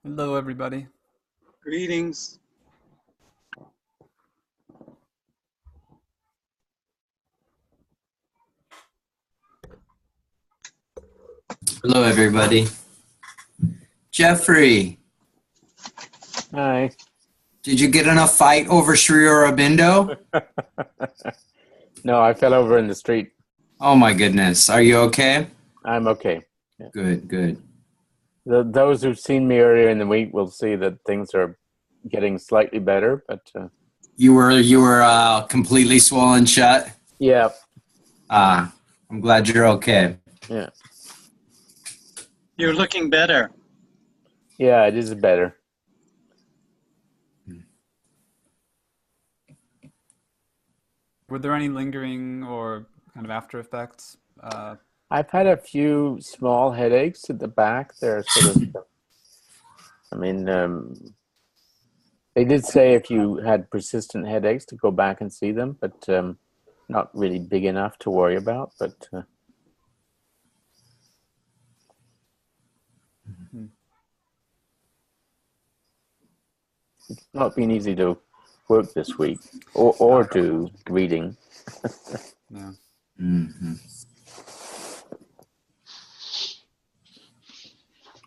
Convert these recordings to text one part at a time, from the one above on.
Hello, everybody. Greetings. Hello, everybody. Jeffrey, Hi. did you get in a fight over Sri Aurobindo? No, I fell over in the street. Oh my goodness. Are you okay? I'm okay. Yeah. Good, good. Those who've seen me earlier in the week will see that things are getting slightly better, but You were completely swollen shut? yeah, I'm glad you're okay. yeah, You're looking better. yeah, it is better. Were there any lingering or kind of after effects? I've had a few small headaches at the back. They're sort of, I mean, they did say if you had persistent headaches to go back and see them, but not really big enough to worry about. But it's not been easy to work this week or do reading. Yeah. Mm-hmm.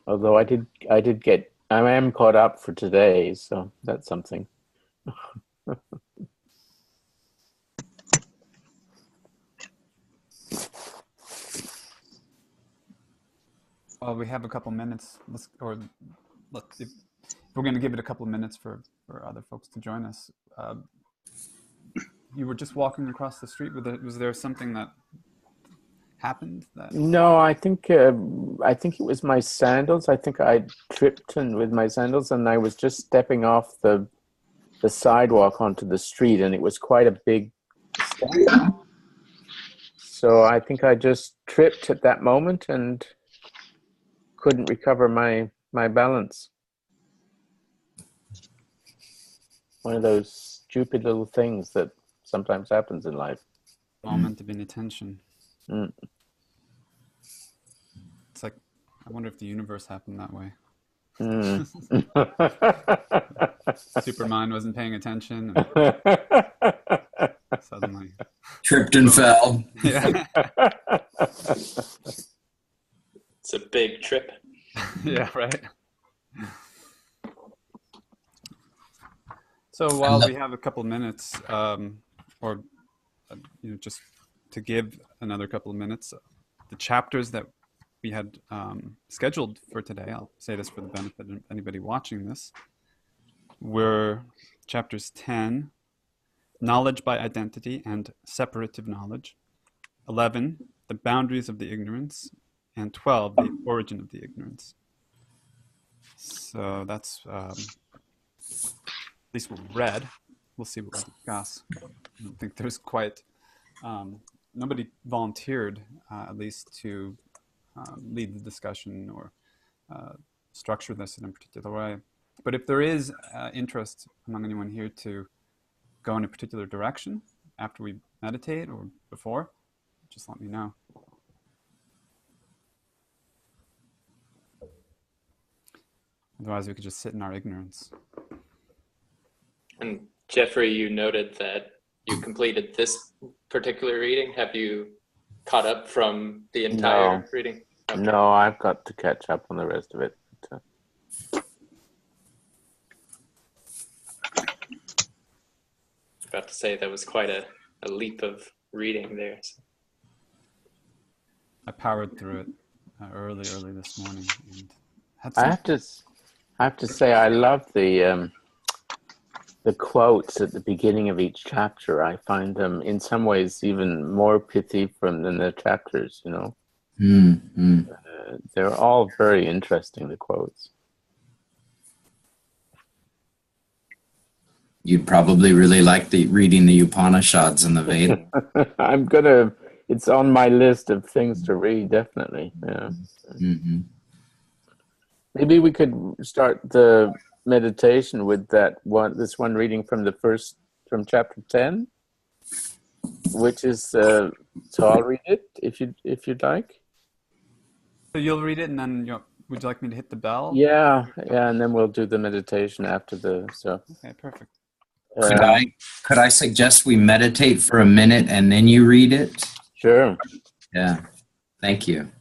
Although I am caught up for today, so that's something. Well, we have a couple minutes. If we're going to give it a couple of minutes for other folks to join us. You were just walking across the street. Was there something that happened? No, I think it was my sandals. I think I tripped with my sandals, and I was just stepping off the sidewalk onto the street, and it was quite a big step. So I think I just tripped at that moment and couldn't recover my balance. One of those stupid little things that sometimes happens in life. Moment of inattention. Mm. It's like, I wonder if the universe happened that way. Mm. Supermind wasn't paying attention. And suddenly. Tripped and fell. Yeah. It's a big trip. Yeah, right. So while we have a couple minutes, just to give another couple of minutes, the chapters that we had scheduled for today, I'll say this for the benefit of anybody watching this, were chapters 10, Knowledge by Identity and Separative Knowledge, 11, The Boundaries of the Ignorance, and 12, The Origin of the Ignorance. So that's at least what we read. We'll see what we discuss. I don't think there's quite nobody volunteered at least to lead the discussion or structure this in a particular way. But if there is interest among anyone here to go in a particular direction after we meditate or before, just let me know. Otherwise, we could just sit in our ignorance. And Jeffrey, you noted that you completed this particular reading. Have you caught up from the entire reading? Okay. No, I've got to catch up on the rest of it. About to say that was quite a leap of reading there. So. I powered through it early this morning. And had I have to say I love the quotes at the beginning of each chapter. I find them in some ways even more pithy than the chapters. You know, they're all very interesting. The quotes. You'd probably really like reading the Upanishads and the Vedas. It's on my list of things to read, definitely. Yeah. Mm-hmm. Maybe we could start the meditation with this one reading from chapter 10, which is so I'll read it if you'd like. So you'll read it, and then would you like me to hit the bell? Yeah, and then we'll do the meditation after so. Okay, perfect. Could I suggest we meditate for a minute and then you read it? Sure. Yeah. Thank you.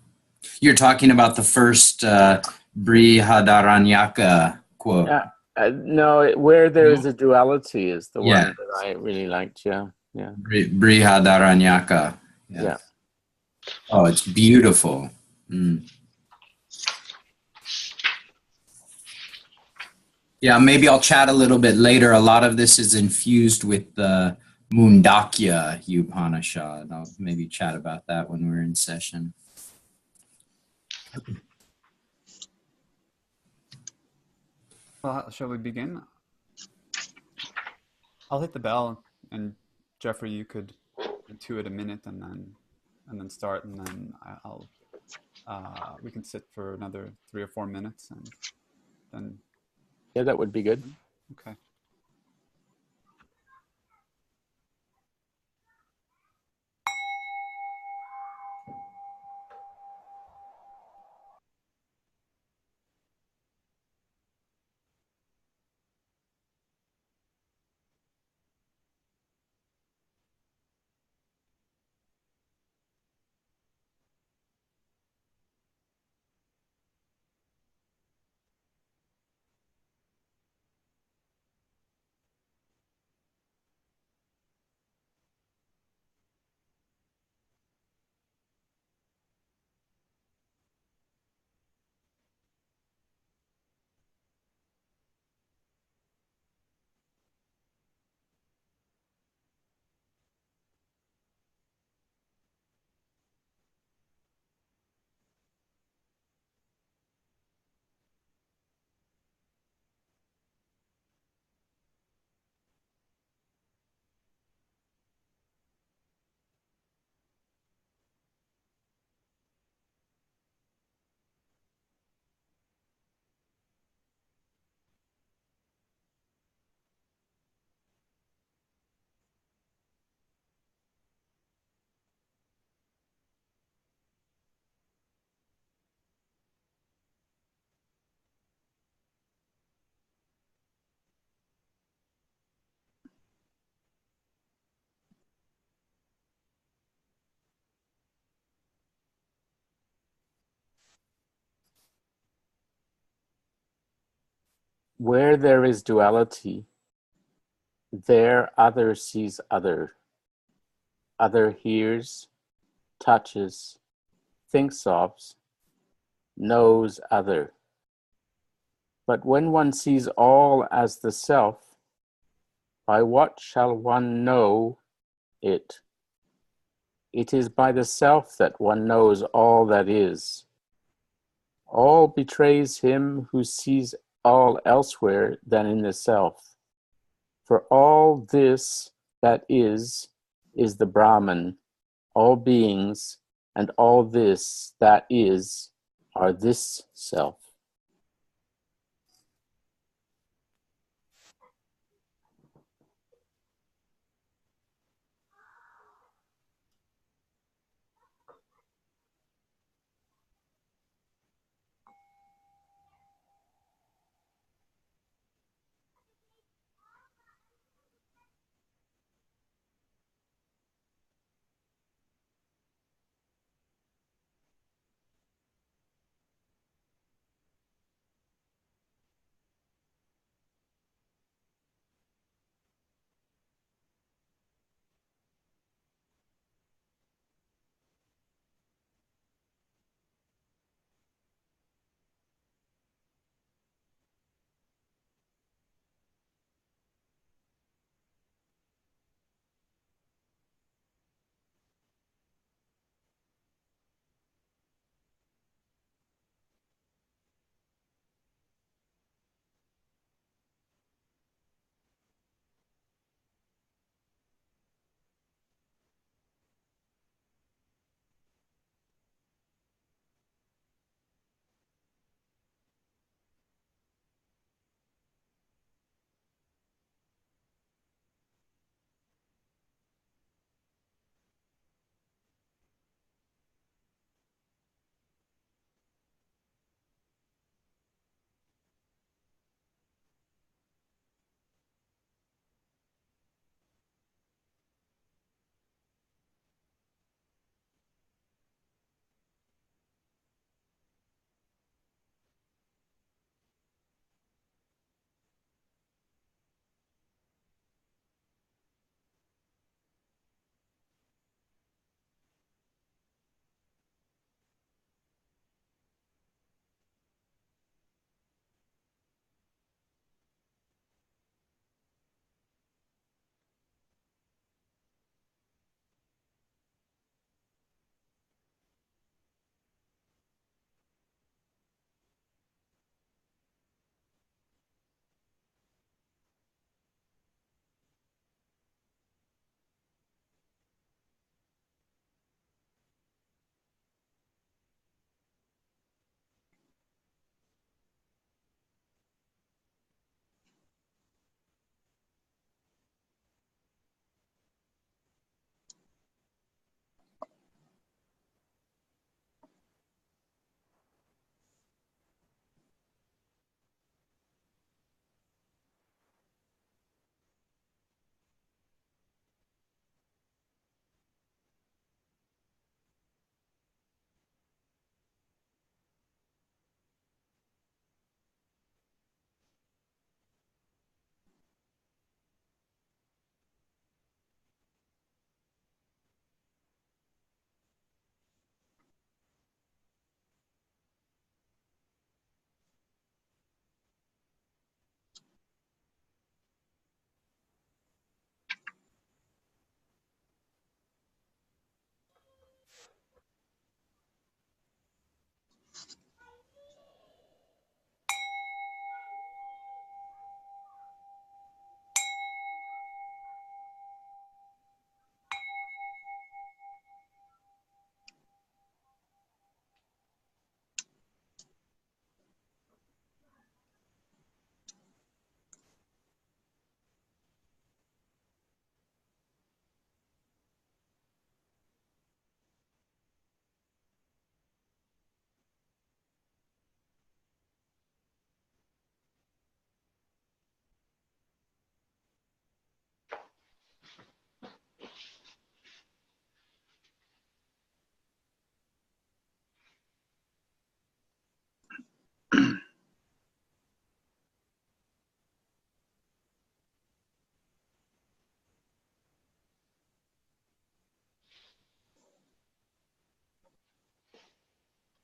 You're talking about the first Brihadaranyaka quote. Yeah. No, where there is a duality is the Yeah. one that I really liked. Yeah. Yeah. Brihadaranyaka. Yeah. Oh, it's beautiful. Mm. Yeah, maybe I'll chat a little bit later. A lot of this is infused with the Mundakya Upanishad. I'll maybe chat about that when we're in session. Well, shall we begin? I'll hit the bell, and Jeffrey, you could intuit a minute, and then start, and then we can sit for another 3 or 4 minutes, and then. Yeah, that would be good. Okay. Where there is duality, there other sees other. Other hears, touches, thinks of, knows other. But when one sees all as the self, by what shall one know it? It is by the self that one knows all that is. All betrays him who sees all elsewhere than in the self. For all this that is the Brahman. All beings and all this that is are this self.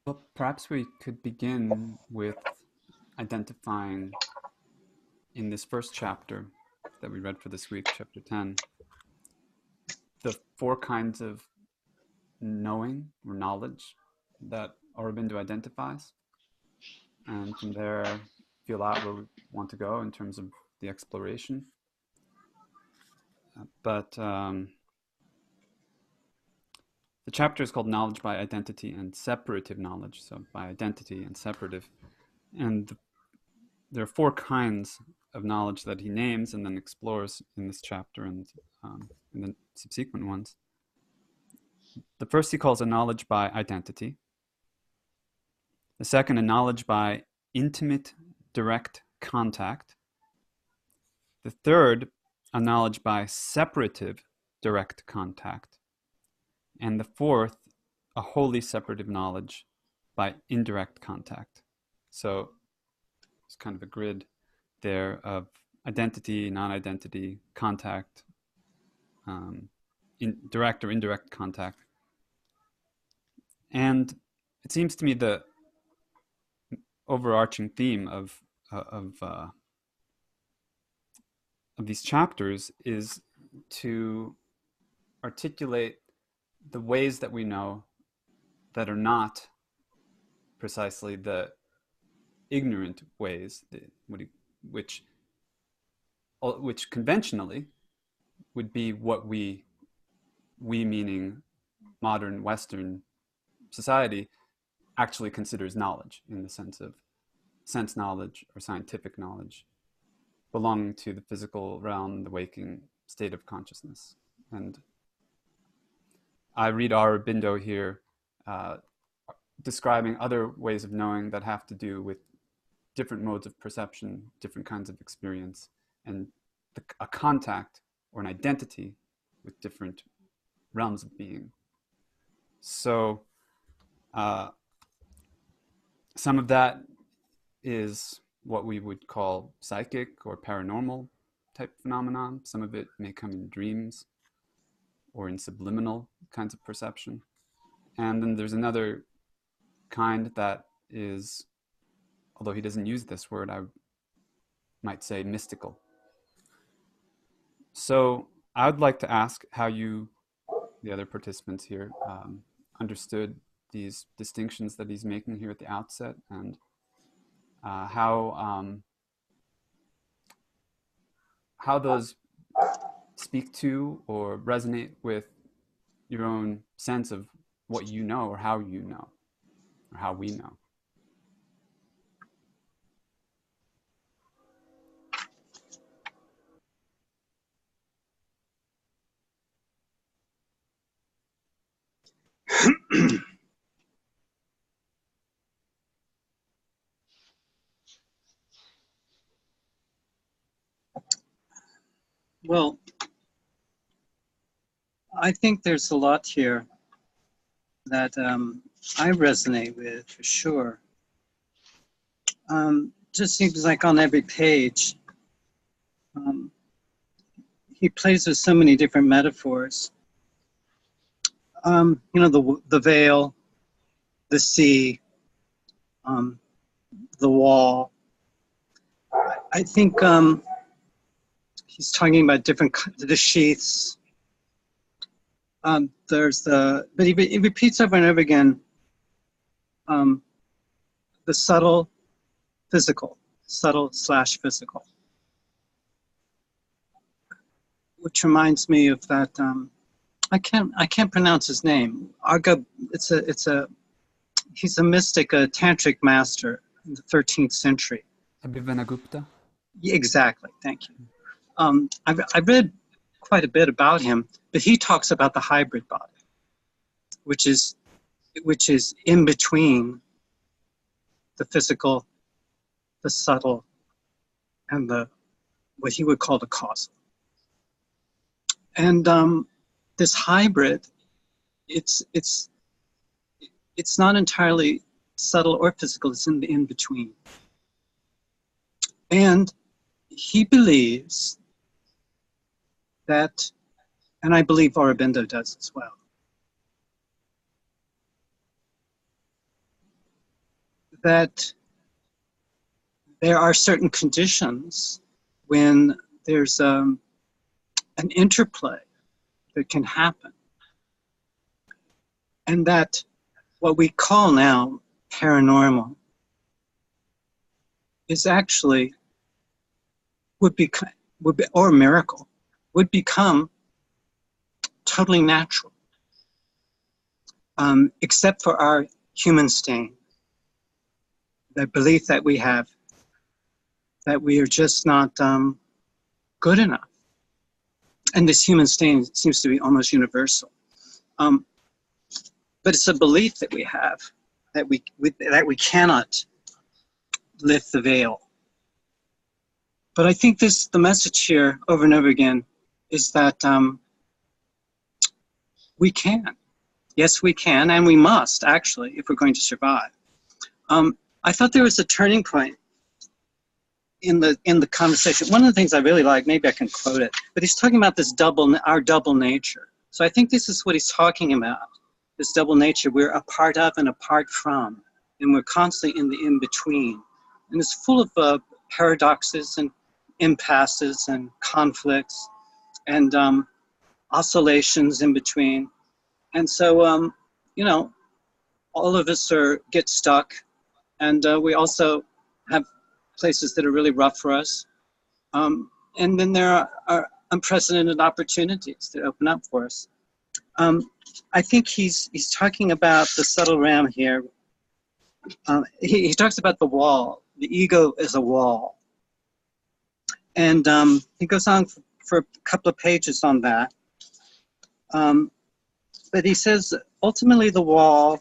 Well, perhaps we could begin with identifying in this first chapter that we read for this week, chapter 10, the 4 kinds of knowing or knowledge that Aurobindo identifies. And from there, feel out where we want to go in terms of the exploration. But the chapter is called Knowledge by Identity and Separative Knowledge, so by identity and separative. And there are 4 kinds of knowledge that he names and then explores in this chapter and in the subsequent ones. The first he calls a knowledge by identity. The second, a knowledge by intimate, direct contact. The third, a knowledge by separative, direct contact. And the fourth, a wholly separative knowledge by indirect contact. So it's kind of a grid there of identity, non-identity, contact, direct or indirect contact. And it seems to me the overarching theme of these chapters is to articulate the ways that we know that are not precisely the ignorant ways, which conventionally would be what we meaning modern Western society actually considers knowledge in the sense of sense knowledge or scientific knowledge belonging to the physical realm, the waking state of consciousness. And I read Aurobindo here describing other ways of knowing that have to do with different modes of perception, different kinds of experience, and a contact or an identity with different realms of being. So some of that is what we would call psychic or paranormal type phenomenon. Some of it may come in dreams or in subliminal kinds of perception. And then there's another kind that is, although he doesn't use this word, I might say mystical. So I would like to ask how you, the other participants here, understood these distinctions that he's making here at the outset, and how those speak to or resonate with your own sense of what you know or how you know or how we know. Well, I think there's a lot here that I resonate with for sure. Just seems like on every page, he plays with so many different metaphors. You know, the veil, the sea, the wall. I think he's talking about the sheaths. There's but he repeats over and over again the subtle physical, subtle/physical, which reminds me of that. I can't pronounce his name. He's a mystic, a tantric master in the 13th century. Abhimanyu. Exactly. Thank you. I've read quite a bit about him, but he talks about the hybrid body, which is in between the physical, the subtle, and what he would call the causal. And this hybrid, it's not entirely subtle or physical. It's in the in between. And he believes that, and I believe Aurobindo does as well, that there are certain conditions when there's an interplay that can happen. And that what we call now paranormal is actually or miracle, would become totally natural, except for our human stain, the belief that we have that we are just not good enough. And this human stain seems to be almost universal. But it's a belief that we have that we cannot lift the veil. But I think the message here over and over again is that we can. Yes, we can, and we must, actually, if we're going to survive. I thought there was a turning point in the conversation. One of the things I really like, maybe I can quote it, but he's talking about our double nature. So I think this is what he's talking about, this double nature. We're a part of and apart from, and we're constantly in the in-between. And it's full of paradoxes and impasses and conflicts and oscillations in between. And so, you know, all of us get stuck, and we also have places that are really rough for us. And then there are unprecedented opportunities that open up for us. I think he's talking about the subtle realm here. He talks about the wall. The ego is a wall. And he goes on for a couple of pages on that. But he says, ultimately the wall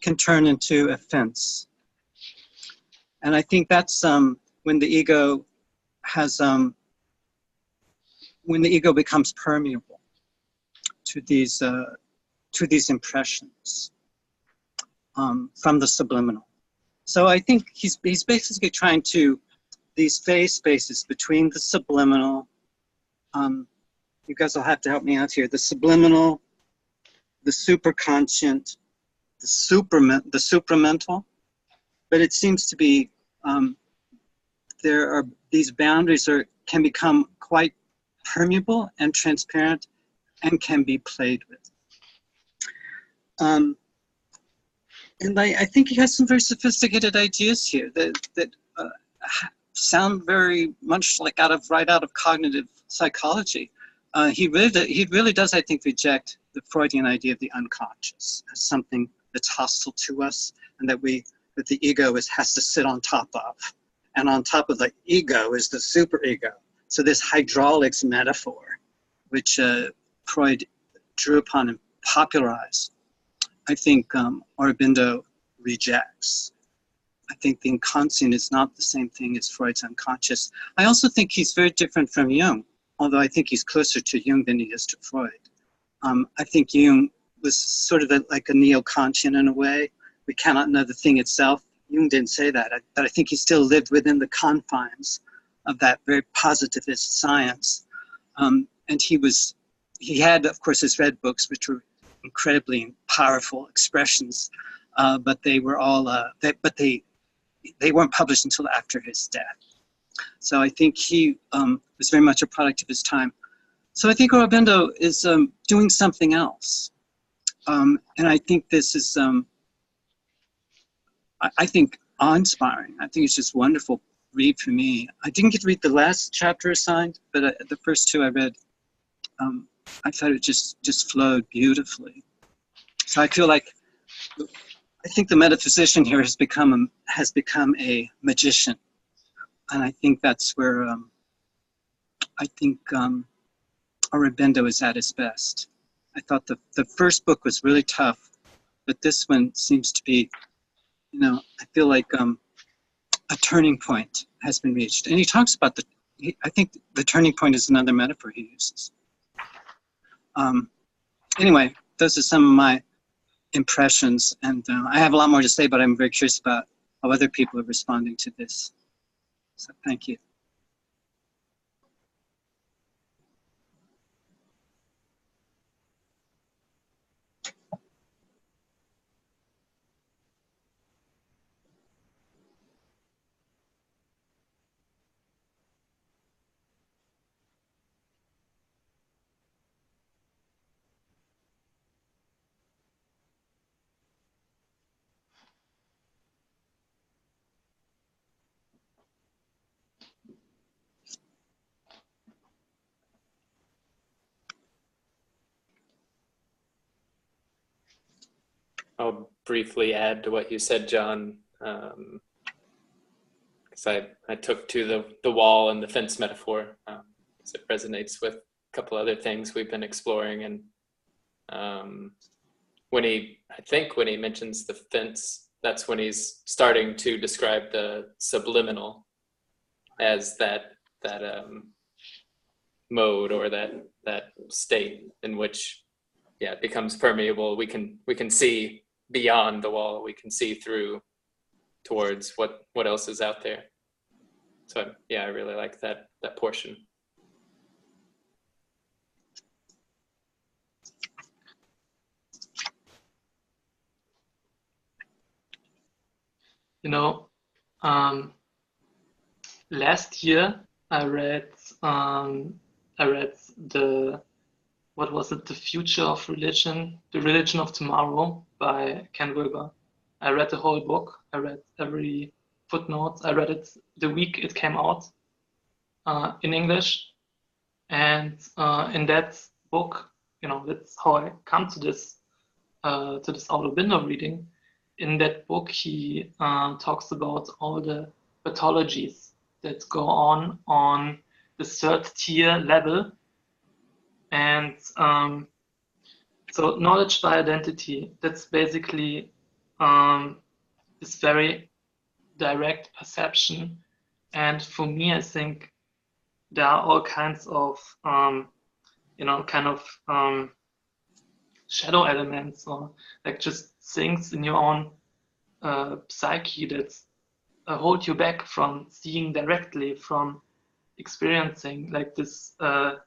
can turn into a fence. And I think that's when the ego becomes permeable to these impressions from the subliminal. So I think he's basically trying to, these phase spaces between the subliminal, you guys will have to help me out here, the subliminal, the superconscient, the supramental, but it seems to be these boundaries can become quite permeable and transparent and can be played with. And I think he has some very sophisticated ideas here that sound very much like right out of cognitive psychology. He really does, I think, reject the Freudian idea of the unconscious as something that's hostile to us, and that the ego has to sit on top of. And on top of the ego is the superego. So this hydraulics metaphor, which Freud drew upon and popularized, I think Aurobindo rejects. I think the inconscient is not the same thing as Freud's unconscious. I also think he's very different from Jung, although I think he's closer to Jung than he is to Freud. I think Jung was sort of like a neo-Kantian in a way. We cannot know the thing itself. Jung didn't say that, but I think he still lived within the confines of that very positivist science. And he had, of course, his red books, which were incredibly powerful expressions, but they were all, they weren't published until after his death. So I think he was very much a product of his time. So I think Aurobindo is doing something else. And I think this is, I think, awe-inspiring. I think it's just wonderful read for me. I didn't get to read the last chapter assigned, but the first two I read, I thought it just flowed beautifully. So I feel like, I think the metaphysician here has become a magician. And I think that's where, I think Aurobindo is at his best. I thought the first book was really tough, but this one seems to be, you know, I feel like a turning point has been reached. And he talks about I think the turning point is another metaphor he uses. Anyway, those are some of my impressions, and I have a lot more to say, but I'm very curious about how other people are responding to this. So thank you. I'll briefly add to what you said, John, because I took to the wall and the fence metaphor, because it resonates with a couple other things we've been exploring. And when he mentions the fence, that's when he's starting to describe the subliminal as that mode, or that state in which, yeah, it becomes permeable. We can see beyond the wall. We can see through towards what else is out there. So yeah, I really like that portion. You know, last year I read the Future of Religion, The Religion of Tomorrow by Ken Wilber. I read the whole book. I read every footnote. I read it the week it came out in English. And in that book, that's how I come to this Aurobindo reading. In that book, he talks about all the pathologies that go on the third tier level. And so knowledge by identity, that's basically this very direct perception. And for me, I think there are all kinds of, shadow elements, or like just things in your own psyche that hold you back from seeing directly, from experiencing, like this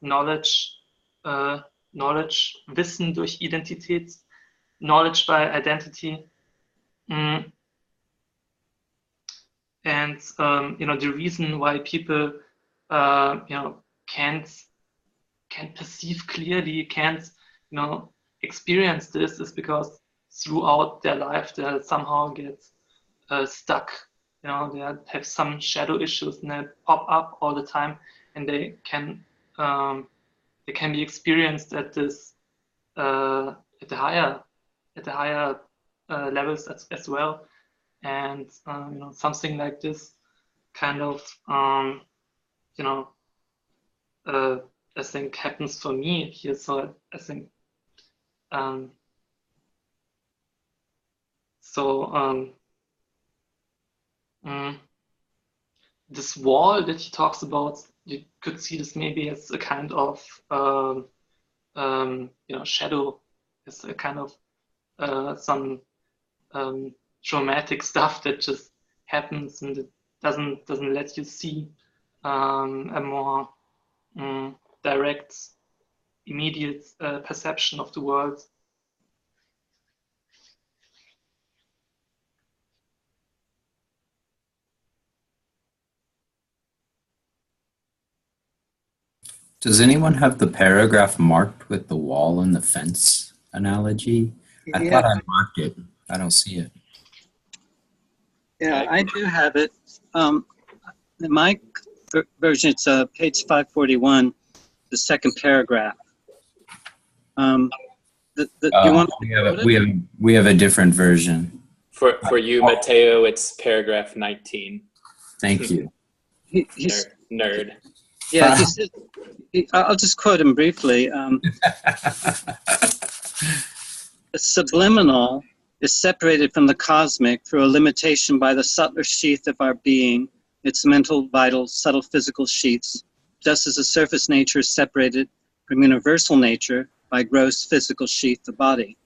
knowledge, Wissen durch Identität, knowledge by identity. And the reason why people can't perceive clearly, can't experience this, is because throughout their life they somehow get stuck. They have some shadow issues and they pop up all the time, and they can be experienced at this at the higher levels as well. And something like this kind of I think happens for me here. So I think this wall that he talks about, you could see this maybe as a kind of shadow, as a kind of some traumatic stuff that just happens, and it doesn't let you see a more direct, immediate perception of the world. Does anyone have the paragraph marked with the wall and the fence analogy? I thought I marked it. I don't see it. Yeah, I do have it. In my version, it's page 541, the second paragraph. You want we have a different version. For you, Matteo, it's paragraph 19. Thank you. He's Nerd. Yeah, I'll just quote him briefly. The subliminal is separated from the cosmic through a limitation by the subtler sheath of our being, its mental, vital, subtle physical sheaths, just as the surface nature is separated from universal nature by gross physical sheath, the body.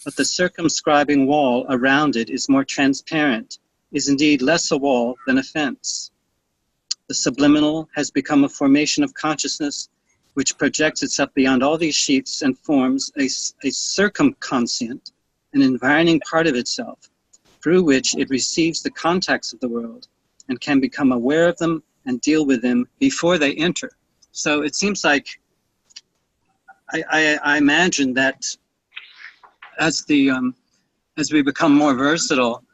But the circumscribing wall around it is more transparent, is indeed less a wall than a fence. The subliminal has become a formation of consciousness which projects itself beyond all these sheaths and forms a circumconscient, an environing part of itself, through which it receives the contacts of the world and can become aware of them and deal with them before they enter. So it seems like I imagine that as we become more versatile,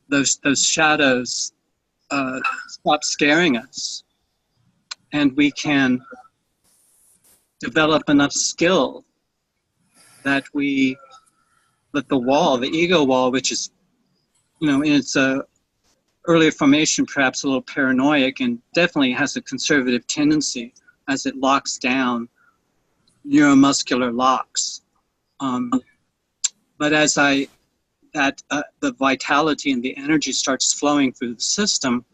those shadows stop scaring us, and we can develop enough skill that we but the wall, the ego wall, which is, in its earlier formation, perhaps a little paranoid and definitely has a conservative tendency as it locks down neuromuscular locks. But as the vitality and the energy starts flowing through the system,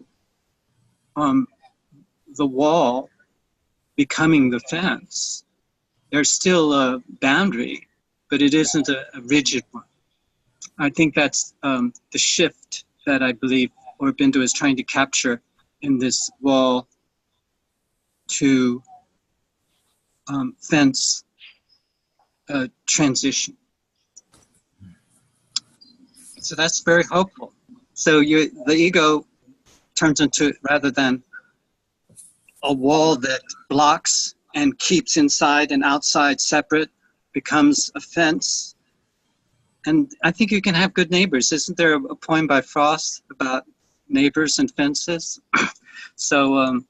the wall becoming the fence, there's still a boundary, but it isn't a rigid one. I think that's the shift that I believe Aurobindo is trying to capture in this wall to fence transition. So that's very hopeful. So the ego turns into, rather than a wall that blocks and keeps inside and outside separate, becomes a fence. And I think you can have good neighbors. Isn't there a poem by Frost about neighbors and fences? So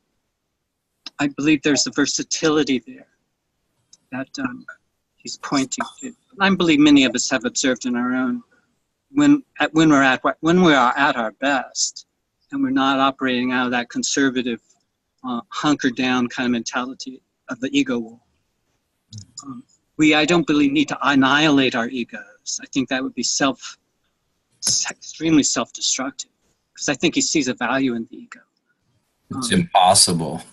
I believe there's a versatility there that he's pointing to. I believe many of us have observed in our own, when we are at our best, and we're not operating out of that conservative, hunkered down kind of mentality of the ego wall. I don't believe need to annihilate our egos. I think that would be extremely self-destructive, because I think he sees a value in the ego. It's impossible.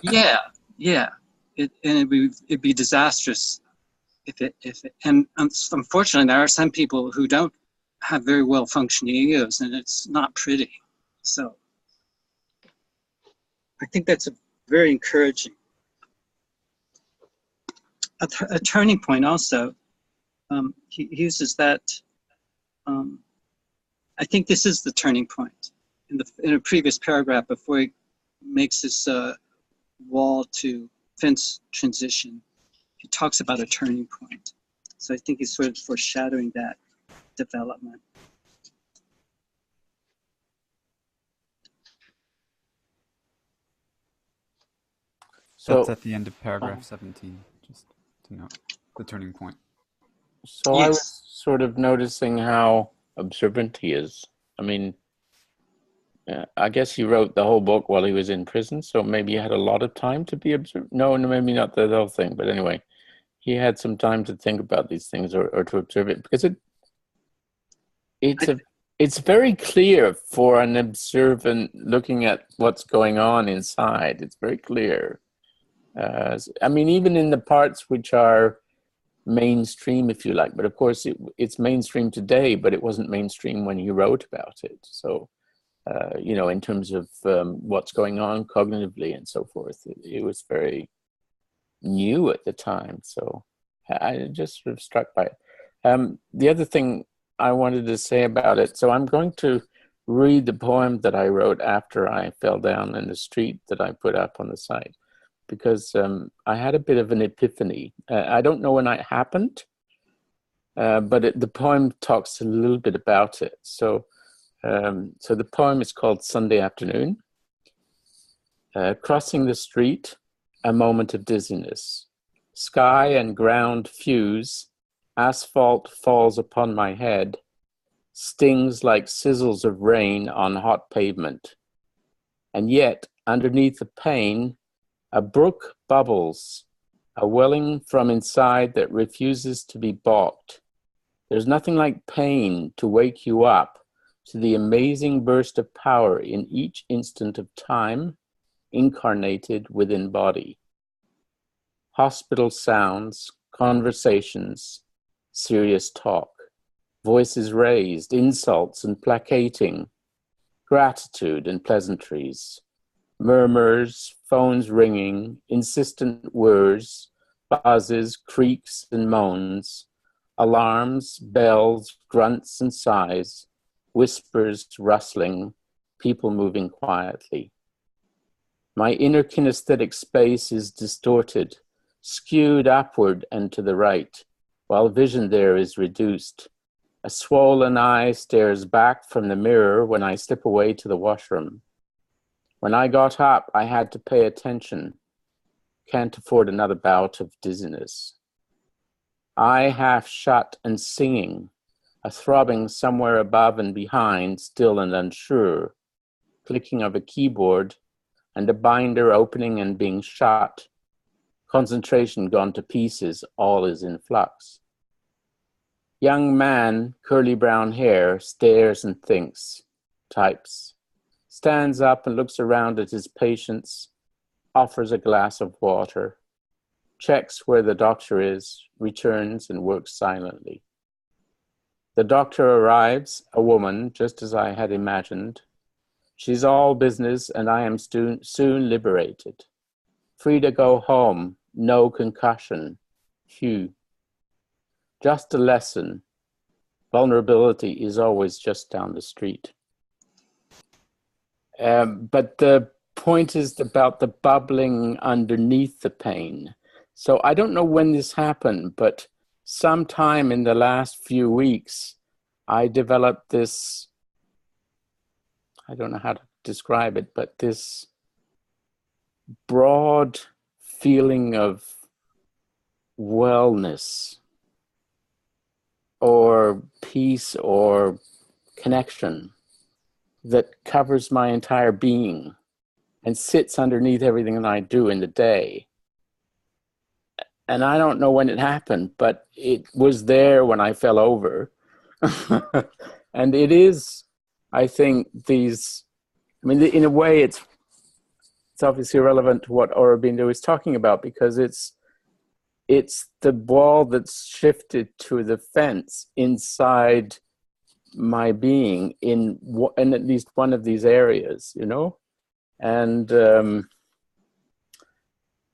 Yeah. It'd be disastrous and unfortunately there are some people who don't have very well functioning egos, and it's not pretty. So I think that's very encouraging. A turning point also, he uses that, I think this is the turning point. In a previous paragraph, before he makes this wall to fence transition, he talks about a turning point. So I think he's sort of foreshadowing that development. So that's at the end of paragraph 17, just to note the turning point. So Yes. I was sort of noticing how observant he is. I mean, I guess he wrote the whole book while he was in prison, so maybe he had a lot of time to be observant. No, maybe not the whole thing, but anyway, he had some time to think about these things or to observe it, because it's very clear for an observant looking at what's going on inside. It's very clear. I mean, even in the parts which are mainstream, if you like, but of course it's mainstream today, but it wasn't mainstream when he wrote about it. So, in terms of what's going on cognitively and so forth, it was very new at the time. So I just sort of struck by it. The other thing I wanted to say about it, so I'm going to read the poem that I wrote after I fell down in the street that I put up on the site, because I had a bit of an epiphany. I don't know when it happened, but the poem talks a little bit about it. So the poem is called Sunday Afternoon. Crossing the street, a moment of dizziness. Sky and ground fuse, asphalt falls upon my head, stings like sizzles of rain on hot pavement. And yet, underneath the pain, a brook bubbles, a welling from inside that refuses to be balked. There's nothing like pain to wake you up to the amazing burst of power in each instant of time, incarnated within body. Hospital sounds, conversations, serious talk, voices raised, insults and placating, gratitude and pleasantries, murmurs, phones ringing, insistent words, buzzes, creaks and moans, alarms, bells, grunts and sighs, whispers, rustling, people moving quietly. My inner kinesthetic space is distorted, skewed upward and to the right, while vision there is reduced. A swollen eye stares back from the mirror when I slip away to the washroom. When I got up, I had to pay attention. Can't afford another bout of dizziness. eye half shut and singing, a throbbing somewhere above and behind, still and unsure, clicking of a keyboard, and a binder opening and being shut, concentration gone to pieces, all is in flux. Young man, curly brown hair, stares and thinks, types, stands up and looks around at his patients, offers a glass of water, checks where the doctor is, returns and works silently. The doctor arrives, a woman, just as I had imagined. She's all business and I am soon liberated. Free to go home, no concussion. Phew. Just a lesson. Vulnerability is always just down the street. But the point is about the bubbling underneath the pain. So I don't know when this happened, but sometime in the last few weeks, I developed this, I don't know how to describe it, but this broad feeling of wellness or peace or connection that covers my entire being and sits underneath everything that I do in the day. And I don't know when it happened, but it was there when I fell over. And it is, I think, these, I mean, in a way, it's obviously relevant to what Aurobindo is talking about, because it's the wall that's shifted to the fence inside my being in at least one of these areas, you know? And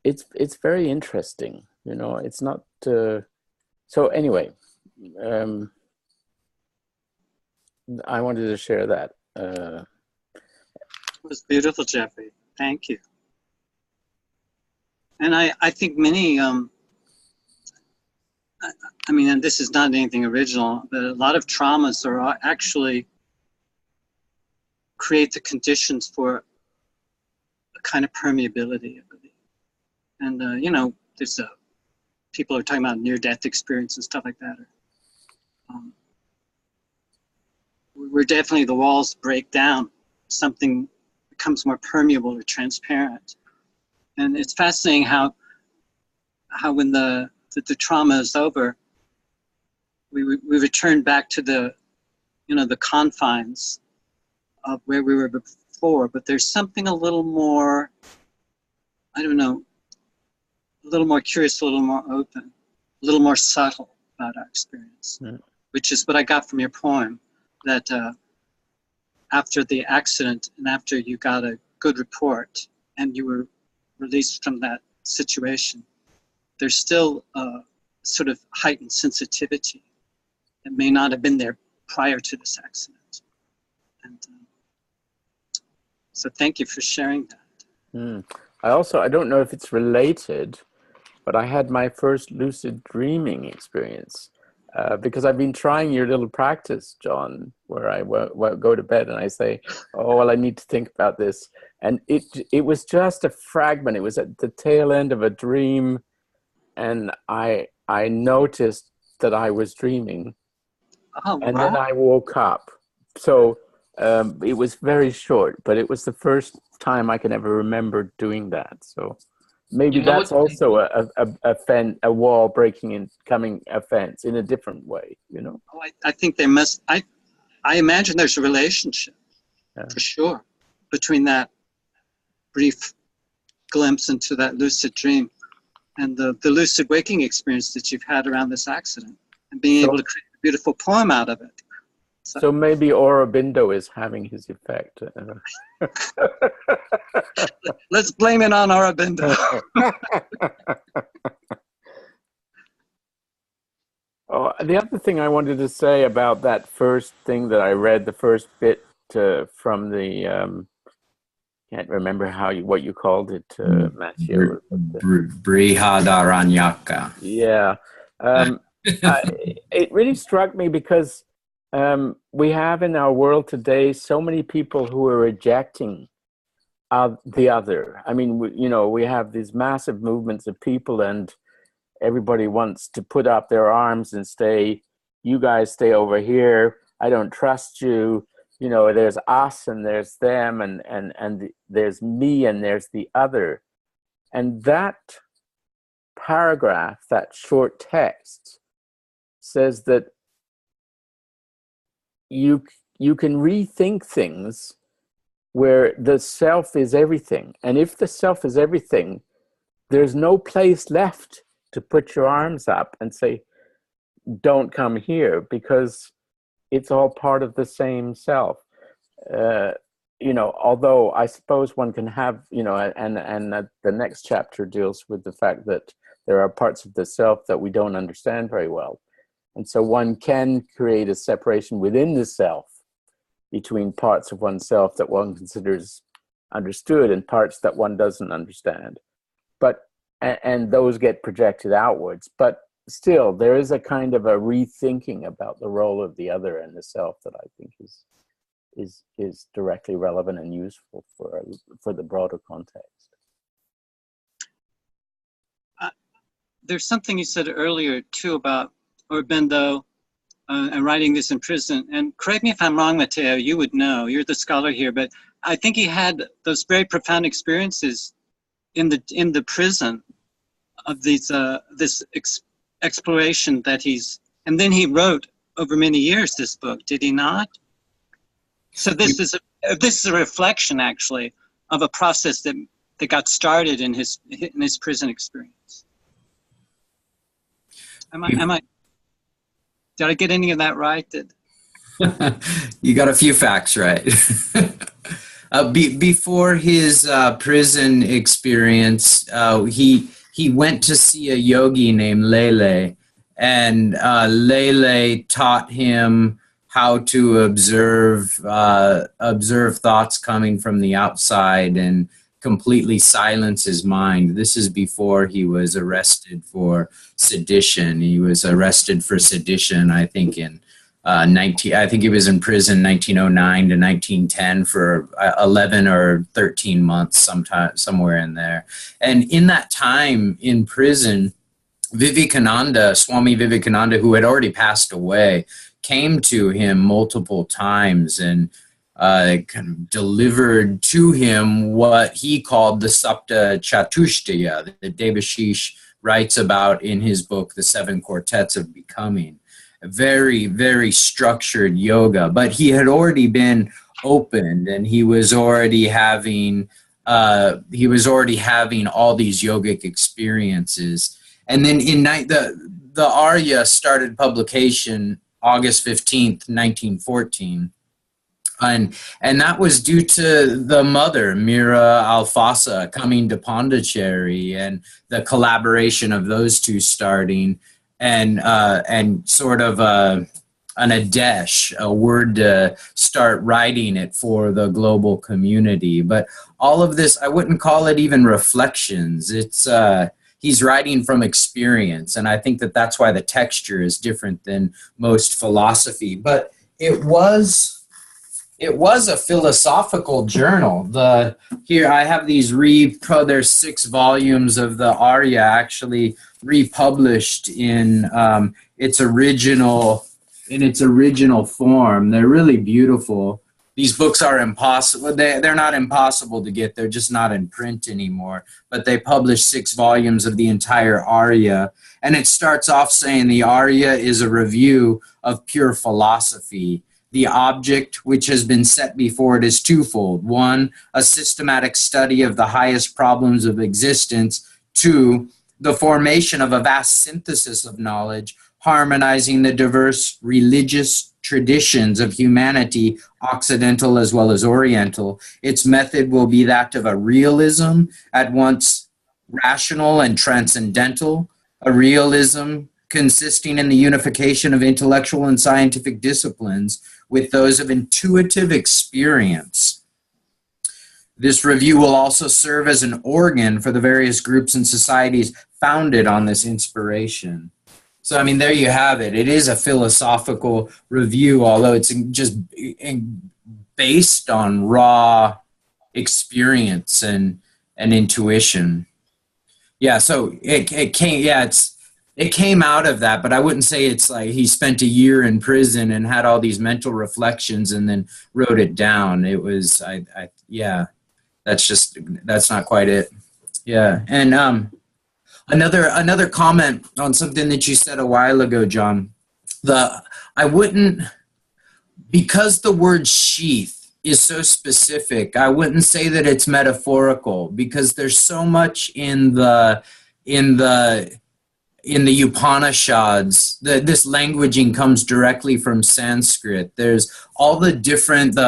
it's very interesting, you know? It's not, so anyway, I wanted to share that. It was beautiful, Jeffrey. Thank you. And I think many, I mean, and this is not anything original, but a lot of traumas are actually create the conditions for a kind of permeability, I believe. And, you know, there's people are talking about near-death experience and stuff like that. Where definitely the walls break down, something becomes more permeable or transparent. And it's fascinating how when the trauma is over, we return back to the, you know, the confines of where we were before, but there's something a little more, I don't know, a little more curious, a little more open, a little more subtle about our experience, which is what I got from your poem, that after the accident and after you got a good report and you were released from that situation, there's still a sort of heightened sensitivity that may not have been there prior to this accident. And so thank you for sharing that. I don't know if it's related, but I had my first lucid dreaming experience because I've been trying your little practice, John, where I go to bed and I say, oh, well, I need to think about this. And it was just a fragment. It was at the tail end of a dream. And I noticed that I was dreaming. Oh, and wow. then I woke up. So it was very short, but it was the first time I can ever remember doing that. So maybe that's also a wall breaking and coming a fence in a different way, you know? Oh, I think there must, I imagine there's a relationship, for sure, between that brief glimpse into that lucid dream and the lucid waking experience that you've had around this accident and being able to create a beautiful poem out of it. So maybe Aurobindo is having his effect. Let's blame it on Aurobindo. Oh, the other thing I wanted to say about that first thing that I read, the first bit from the, can't remember what you called it, Matthew. Brihadaranyaka. Yeah. It really struck me because we have in our world today so many people who are rejecting the other. I mean, we have these massive movements of people, and everybody wants to put up their arms and say, you guys stay over here, I don't trust you. You know, there's us and there's them, and there's me and there's the other. And that paragraph, that short text, says that you can rethink things where the self is everything. And if the self is everything, there's no place left to put your arms up and say, don't come here, because it's all part of the same self. You know, although I suppose one can have, you know, and the next chapter deals with the fact that there are parts of the self that we don't understand very well. And so one can create a separation within the self between parts of oneself that one considers understood and parts that one doesn't understand. But, and those get projected outwards. But still, there is a kind of a rethinking about the role of the other and the self that I think is directly relevant and useful for the broader context. There's something you said earlier too about Aurobindo and writing this in prison. And correct me if I'm wrong, Matteo, you would know, you're the scholar here, but I think he had those very profound experiences in the prison of these this exploration that and then he wrote over many years this book, did he not? So this is a reflection actually of a process that got started in his prison experience. Did I get any of that right? You got a few facts right. Before his prison experience, he went to see a yogi named Lele, and Lele taught him how to observe thoughts coming from the outside and completely silence his mind. This is before he was arrested for sedition. He was arrested for sedition, I think, in I think he was in prison 1909 to 1910 for 11 or 13 months, somewhere in there. And in that time in prison, Swami Vivekananda, who had already passed away, came to him multiple times and kind of delivered to him what he called the Sapta Chatushtaya that Debashish writes about in his book, The Seven Quartets of Becoming. A very, very structured yoga, but he had already been opened, and he was already having all these yogic experiences. And then the Arya started publication August 15th, 1914. And that was due to the mother, Mira Alfasa, coming to Pondicherry and the collaboration of those two starting, and sort of an adesh, a word to start writing it for the global community. But all of this, I wouldn't call it even reflections. It's he's writing from experience, and I think that that's why the texture is different than most philosophy. But it was a philosophical journal. Here I have these there's 6 volumes of the Arya actually republished in its original form. They're really beautiful. These books are impossible. They're not impossible to get. They're just not in print anymore. But they published 6 volumes of the entire Arya. And it starts off saying the Arya is a review of pure philosophy. The object which has been set before it is twofold. 1, a systematic study of the highest problems of existence. 2, the formation of a vast synthesis of knowledge, harmonizing the diverse religious traditions of humanity, Occidental as well as Oriental. Its method will be that of a realism, at once rational and transcendental, a realism consisting in the unification of intellectual and scientific disciplines with those of intuitive experience. This review will also serve as an organ for the various groups and societies founded on this inspiration. So, I mean, there you have it. It is a philosophical review, although it's just based on raw experience and intuition. Yeah, so it came, yeah, it came out of that, but I wouldn't say it's like he spent a year in prison and had all these mental reflections and then wrote it down. It was, yeah, that's not quite it. Yeah. And another comment on something that you said a while ago, John, because the word sheath is so specific, I wouldn't say that it's metaphorical, because there's so much in the Upanishads. This languaging comes directly from Sanskrit. There's all the different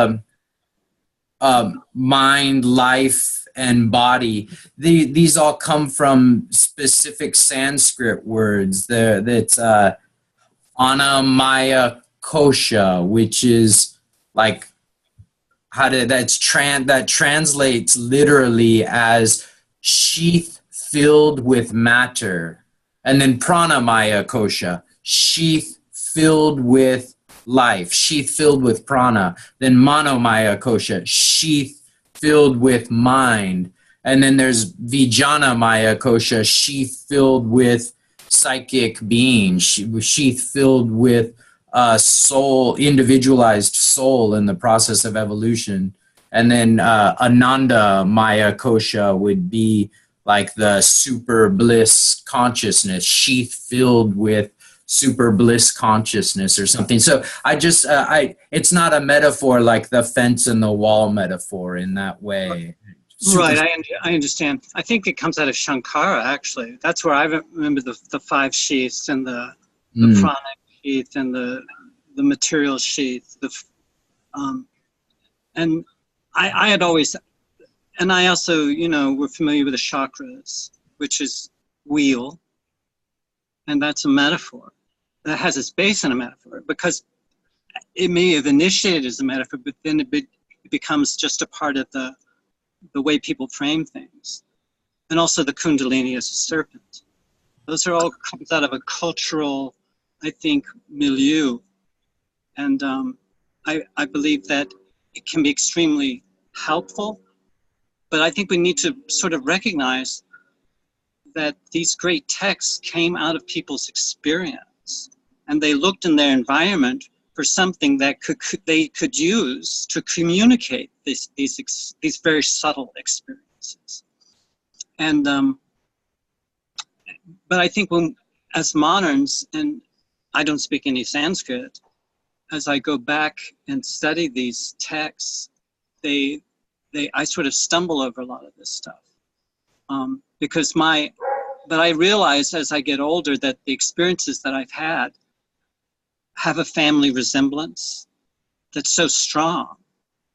mind, life, and body. These all come from specific Sanskrit words. That's anamaya kosha, which is like that translates literally as sheath filled with matter. And then pranamaya kosha, sheath filled with life, sheath filled with prana. Then manomaya kosha, sheath filled with mind. And then there's vijnanamaya kosha, sheath filled with psychic being, sheath filled with soul, individualized soul in the process of evolution. And then ananda maya kosha would be like the super bliss consciousness, sheath filled with super bliss consciousness or something. So it's not a metaphor like the fence and the wall metaphor in that way. Right, I understand. I think it comes out of Shankara, actually. That's where I remember the five sheaths and the pranic sheath and the material sheath. And I had always, and I also, we're familiar with the chakras, which is wheel, and that's a metaphor. That has its base in a metaphor, because it may have initiated as a metaphor, but then it becomes just a part of the way people frame things. And also the kundalini as a serpent. Those are all comes out of a cultural, I think, milieu. And I believe that it can be extremely helpful, but I think we need to sort of recognize that these great texts came out of people's experience, and they looked in their environment for something that they could use to communicate these very subtle experiences. And but I think as moderns, and I don't speak any Sanskrit, as I go back and study these texts, I sort of stumble over a lot of this stuff. But I realize as I get older that the experiences that I've had have a family resemblance that's so strong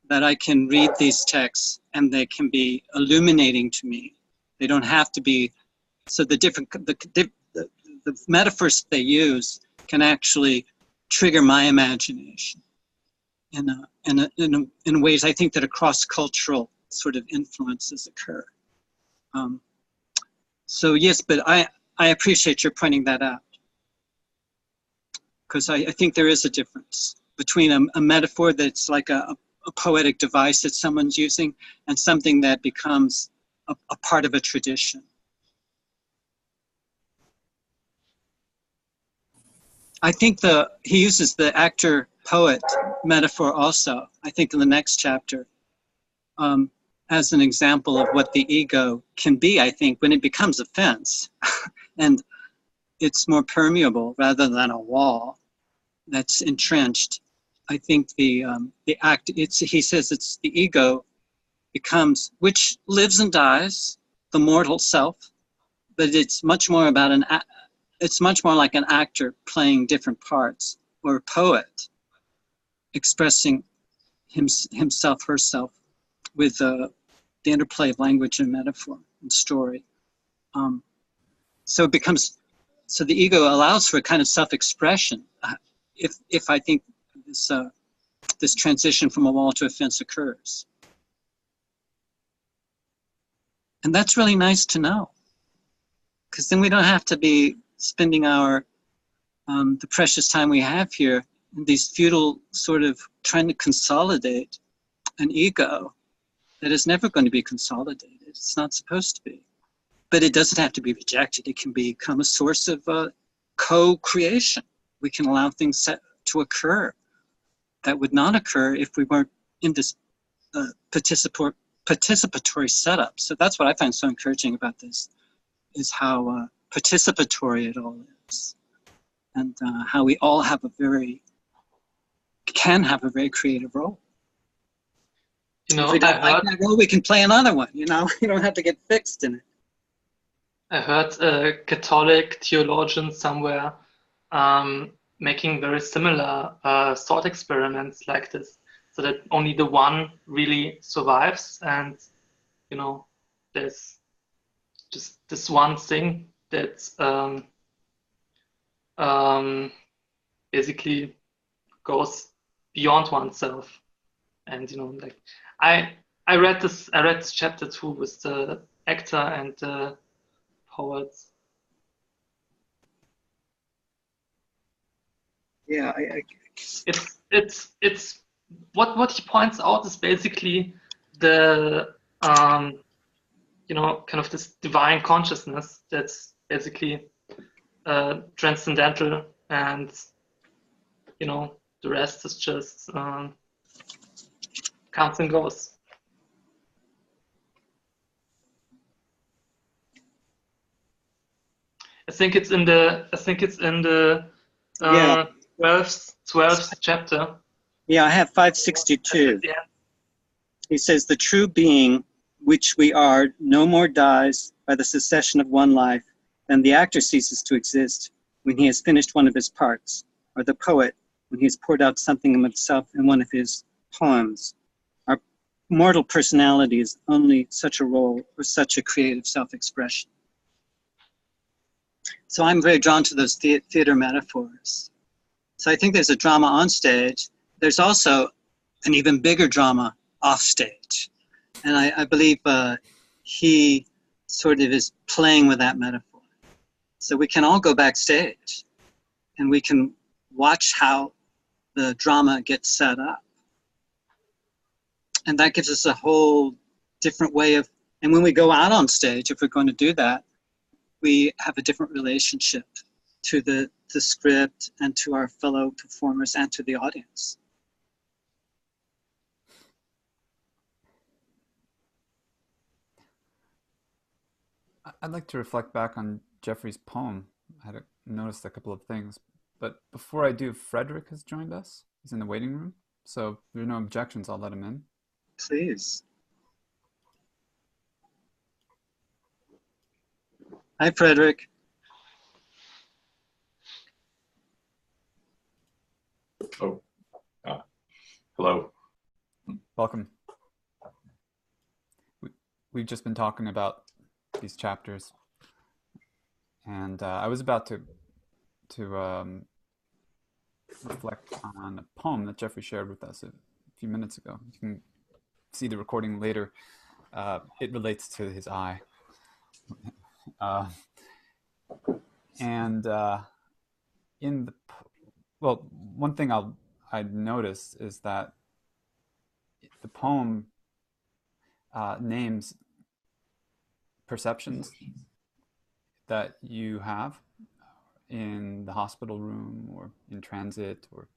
that I can read these texts and they can be illuminating to me. They don't have to be, so the metaphors they use can actually trigger my imagination in ways I think that across cultural sort of influences occur. So yes, but I appreciate your pointing that out, because I think there is a difference between a metaphor that's like a poetic device that someone's using and something that becomes a part of a tradition. I think he uses the actor-poet metaphor also, I think in the next chapter, as an example of what the ego can be, I think, when it becomes a fence and it's more permeable rather than a wall that's entrenched. I think he says it's the ego becomes, which lives and dies, the mortal self, but it's much more about it's much more like an actor playing different parts, or a poet expressing himself, herself, with the interplay of language and metaphor and story. So the ego allows for a kind of self-expression if I think this transition from a wall to a fence occurs. And that's really nice to know, because then we don't have to be spending the precious time we have here in these futile sort of trying to consolidate an ego that is never going to be consolidated. It's not supposed to be. But it doesn't have to be rejected. It can become a source of co-creation. We can allow things to occur that would not occur if we weren't in this participatory setup. So that's what I find so encouraging about this, is how participatory it all is, and how we all have can have a very creative role. You know, If we don't like that role, we can play another one. You know, you don't have to get fixed in it. I heard a Catholic theologian somewhere making very similar thought experiments like this, so that only the one really survives, and you know, there's just this one thing that basically goes beyond oneself. And you know, like I read this chapter too with the actor and the poets. Yeah, It's what he points out is basically the you know, kind of this divine consciousness that's basically transcendental, and you know, the rest is just comes and goes. I think it's in the 12th chapter. Yeah, I have 562. Yeah. He says, the true being which we are no more dies by the cessation of one life than the actor ceases to exist when he has finished one of his parts, or the poet when he has poured out something of himself in one of his poems. Our mortal personality is only such a role or such a creative self-expression. So I'm very drawn to those theater metaphors. So I think there's a drama on stage. There's also an even bigger drama off stage. And I believe he sort of is playing with that metaphor. So we can all go backstage and we can watch how the drama gets set up. And that gives us a whole different way of, and when we go out on stage, if we're going to do that, we have a different relationship to the script and to our fellow performers and to the audience. I'd like to reflect back on Jeffrey's poem. I had noticed a couple of things, but before I do, Frederick has joined us. He's in the waiting room, so if there are no objections, I'll let him in. Please. Hi, Frederick. Oh, hello. Welcome. We've just been talking about these chapters, and I was about to reflect on a poem that Jeffrey shared with us a few minutes ago. You can see the recording later. It relates to his eye. One thing I noticed is that the poem names perceptions that you have in the hospital room or in transit, or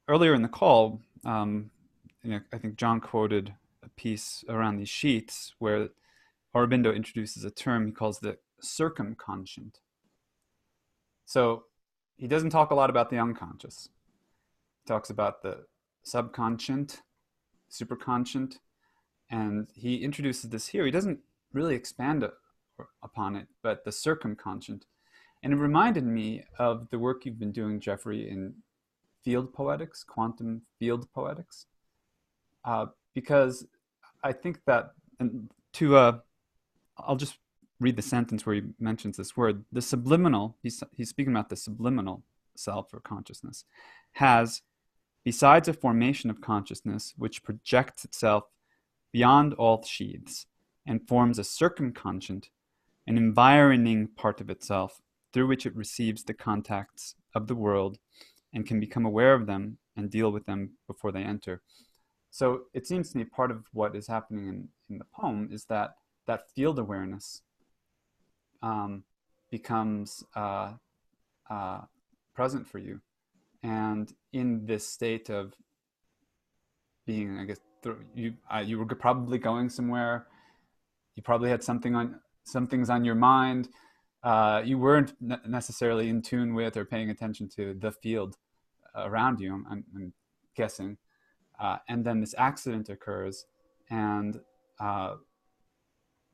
earlier in the call, I think John quoted a piece around these sheets where Aurobindo introduces a term he calls the circumconscient. So he doesn't talk a lot about the unconscious. He talks about the subconscient, superconscient, and he introduces this here. He doesn't really expand upon it, but the circumconscient. And it reminded me of the work you've been doing, Jeffrey, in field poetics, quantum field poetics, because I think that, and I'll just read the sentence where he mentions this word, the subliminal, he's speaking about the subliminal self or consciousness, has, besides a formation of consciousness which projects itself beyond all sheaths and forms a circumconscient, an environing part of itself through which it receives the contacts of the world and can become aware of them and deal with them before they enter. So it seems to me part of what is happening in the poem is that field awareness becomes present for you. And in this state of being, I guess, you were probably going somewhere. You probably had some things on your mind. You weren't necessarily in tune with or paying attention to the field around you, I'm guessing. And then this accident occurs, and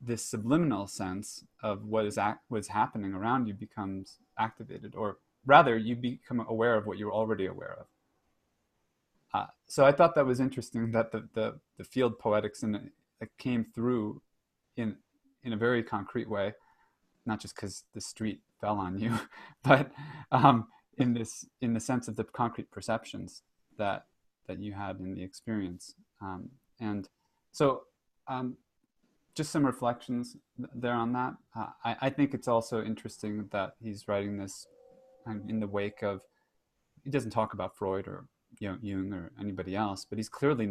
this subliminal sense of what is happening around you becomes activated, or rather, you become aware of what you're already aware of. So I thought that was interesting that the field poetics came through in a very concrete way, not just because the street fell on you, but in the sense of the concrete perceptions that you had in the experience. And so just some reflections there on that. I think it's also interesting that he's writing this in the wake of, he doesn't talk about Freud or Jung or anybody else, but he's clearly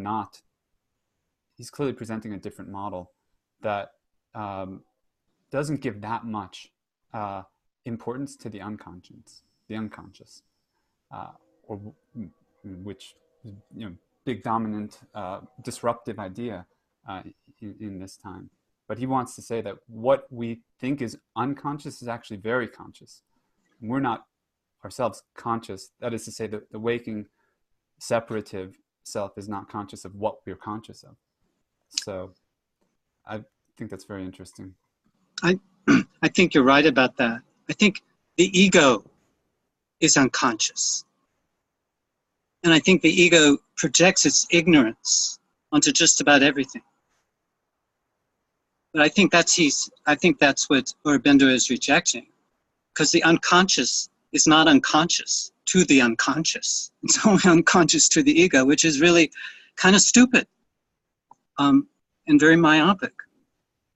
presenting a different model that doesn't give that much importance to the unconscious, or which big dominant disruptive idea in this time. But he wants to say that what we think is unconscious is actually very conscious. We're not ourselves conscious. That is to say, the waking separative self is not conscious of what we're conscious of. So I think that's very interesting. I think you're right about that. I think the ego is unconscious. And I think the ego projects its ignorance onto just about everything. But I think that's what Aurobindo is rejecting, because the unconscious is not unconscious to the unconscious. It's only unconscious to the ego, which is really kind of stupid and very myopic.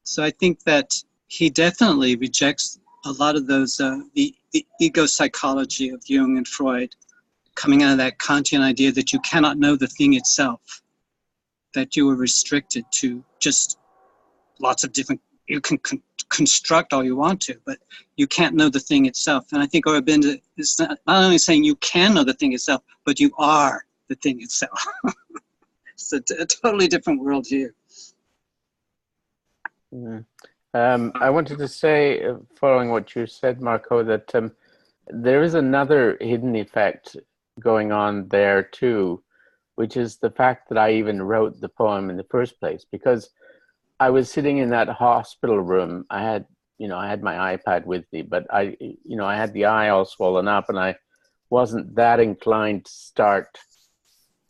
So I think that he definitely rejects a lot of those, the ego psychology of Jung and Freud, coming out of that Kantian idea that you cannot know the thing itself, that you are restricted to just lots of different, you can construct all you want to, but you can't know the thing itself. And I think Aurobindo is not only saying you can know the thing itself, but you are the thing itself. It's a totally different worldview. I wanted to say, following what you said, Marco, that there is another hidden effect going on there too, which is the fact that I even wrote the poem in the first place, because I was sitting in that hospital room. I had my iPad with me, but I had the eye all swollen up, and I wasn't that inclined to start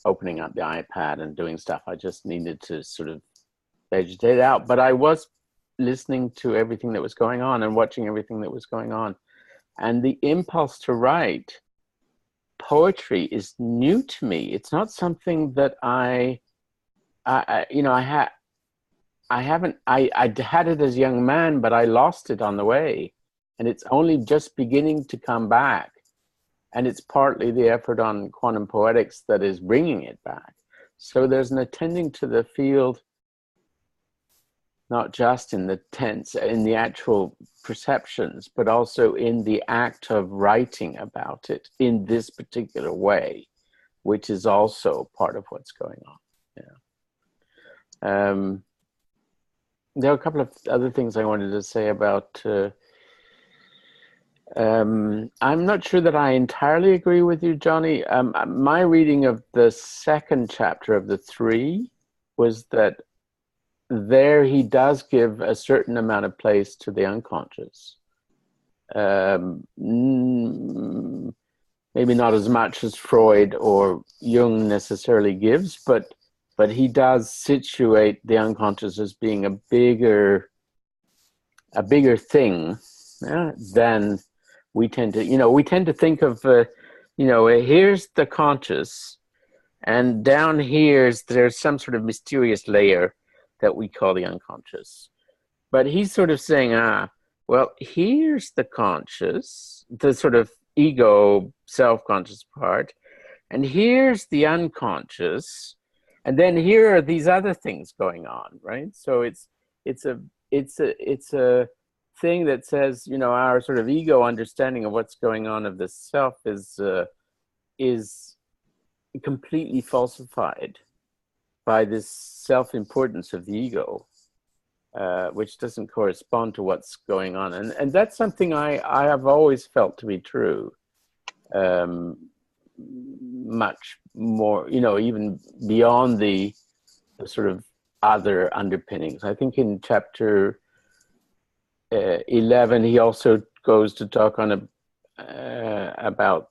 opening up the iPad and doing stuff. I just needed to sort of vegetate out. But I was listening to everything that was going on and watching everything that was going on. And the impulse to write poetry is new to me. It's not something that I had it as a young man, but I lost it on the way. And it's only just beginning to come back. And it's partly the effort on quantum poetics that is bringing it back. So there's an attending to the field, not just in the tense, in the actual perceptions, but also in the act of writing about it in this particular way, which is also part of what's going on. Yeah. There are a couple of other things I wanted to say about. I'm not sure that I entirely agree with you, Johnny. My reading of the second chapter of the 3 was that there he does give a certain amount of place to the unconscious. Maybe not as much as Freud or Jung necessarily gives, but he does situate the unconscious as being a bigger thing than we tend to. We tend to think of, here's the conscious, and down there's some sort of mysterious layer that we call the unconscious. But he's sort of saying, well, here's the conscious, the sort of ego, self-conscious part, and here's the unconscious, and then here are these other things going on, right? So it's a thing that says, you know, our sort of ego understanding of what's going on of the self is completely falsified by this self-importance of the ego, which doesn't correspond to what's going on. And that's something I have always felt to be true, much more, you know, even beyond the sort of other underpinnings. I think in chapter 11, he also goes to talk on about,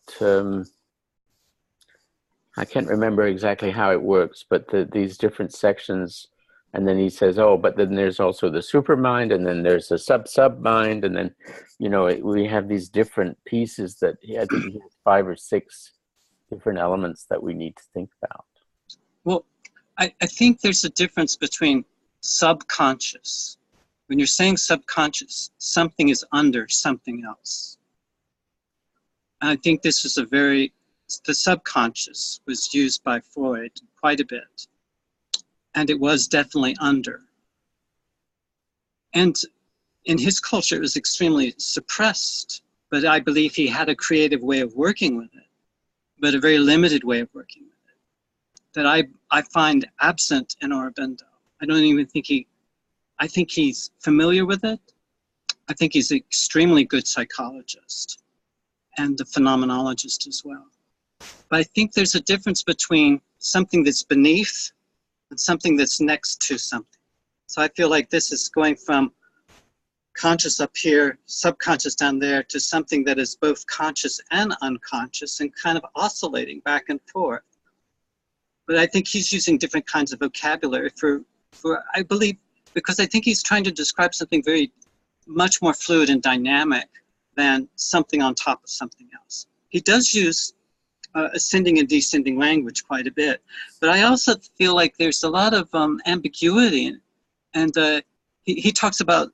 I can't remember exactly how it works, but these different sections. And then he says, oh, but then there's also the supermind, and then there's a sub-mind, and then, you know, we have these different pieces that I think he has 5 or 6 different elements that we need to think about. Well, I think there's a difference between subconscious. When you're saying subconscious, something is under something else. And I think this is the subconscious was used by Freud quite a bit. And it was definitely under. And in his culture, it was extremely suppressed, but I believe he had a creative way of working with it, but a very limited way of working with it, that I find absent in Aurobindo. I don't even think I think he's familiar with it. I think he's an extremely good psychologist and a phenomenologist as well. But I think there's a difference between something that's beneath and something that's next to something. So I feel like this is going from conscious up here, subconscious down there, to something that is both conscious and unconscious and kind of oscillating back and forth. But I think he's using different kinds of vocabulary for I believe, because I think he's trying to describe something very much more fluid and dynamic than something on top of something else. He does use ascending and descending language quite a bit, but I also feel like there's a lot of ambiguity in it. And he talks about,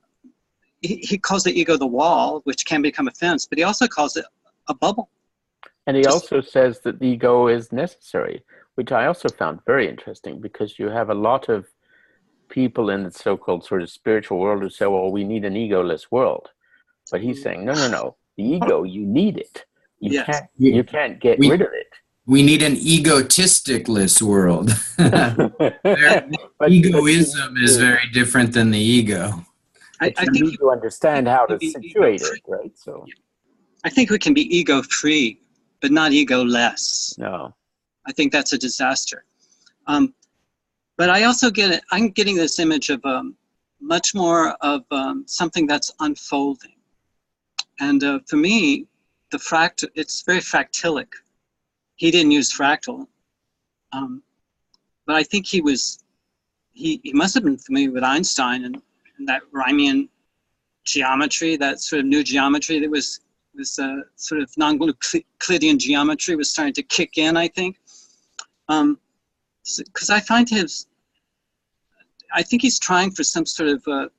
he calls the ego the wall, which can become a fence, but he also calls it a bubble. And he also says that the ego is necessary, which I also found very interesting, because you have a lot of people in the so-called sort of spiritual world who say, well, we need an egoless world. But he's saying, no, the ego, you need it. You can't get rid of it. We need an egotisticless world. Egoism is very different than the ego. I think you need to understand how to situate it, right? So I think we can be ego-free, but not ego-less. No. I think that's a disaster. But I also I'm getting this image of much more of something that's unfolding. And for me, it's very fractilic. He didn't use fractal, but I think he must have been familiar with Einstein and that Riemann geometry, that sort of new geometry that was sort of non-Euclidean geometry was starting to kick in, I think. Because I think he's trying for some sort of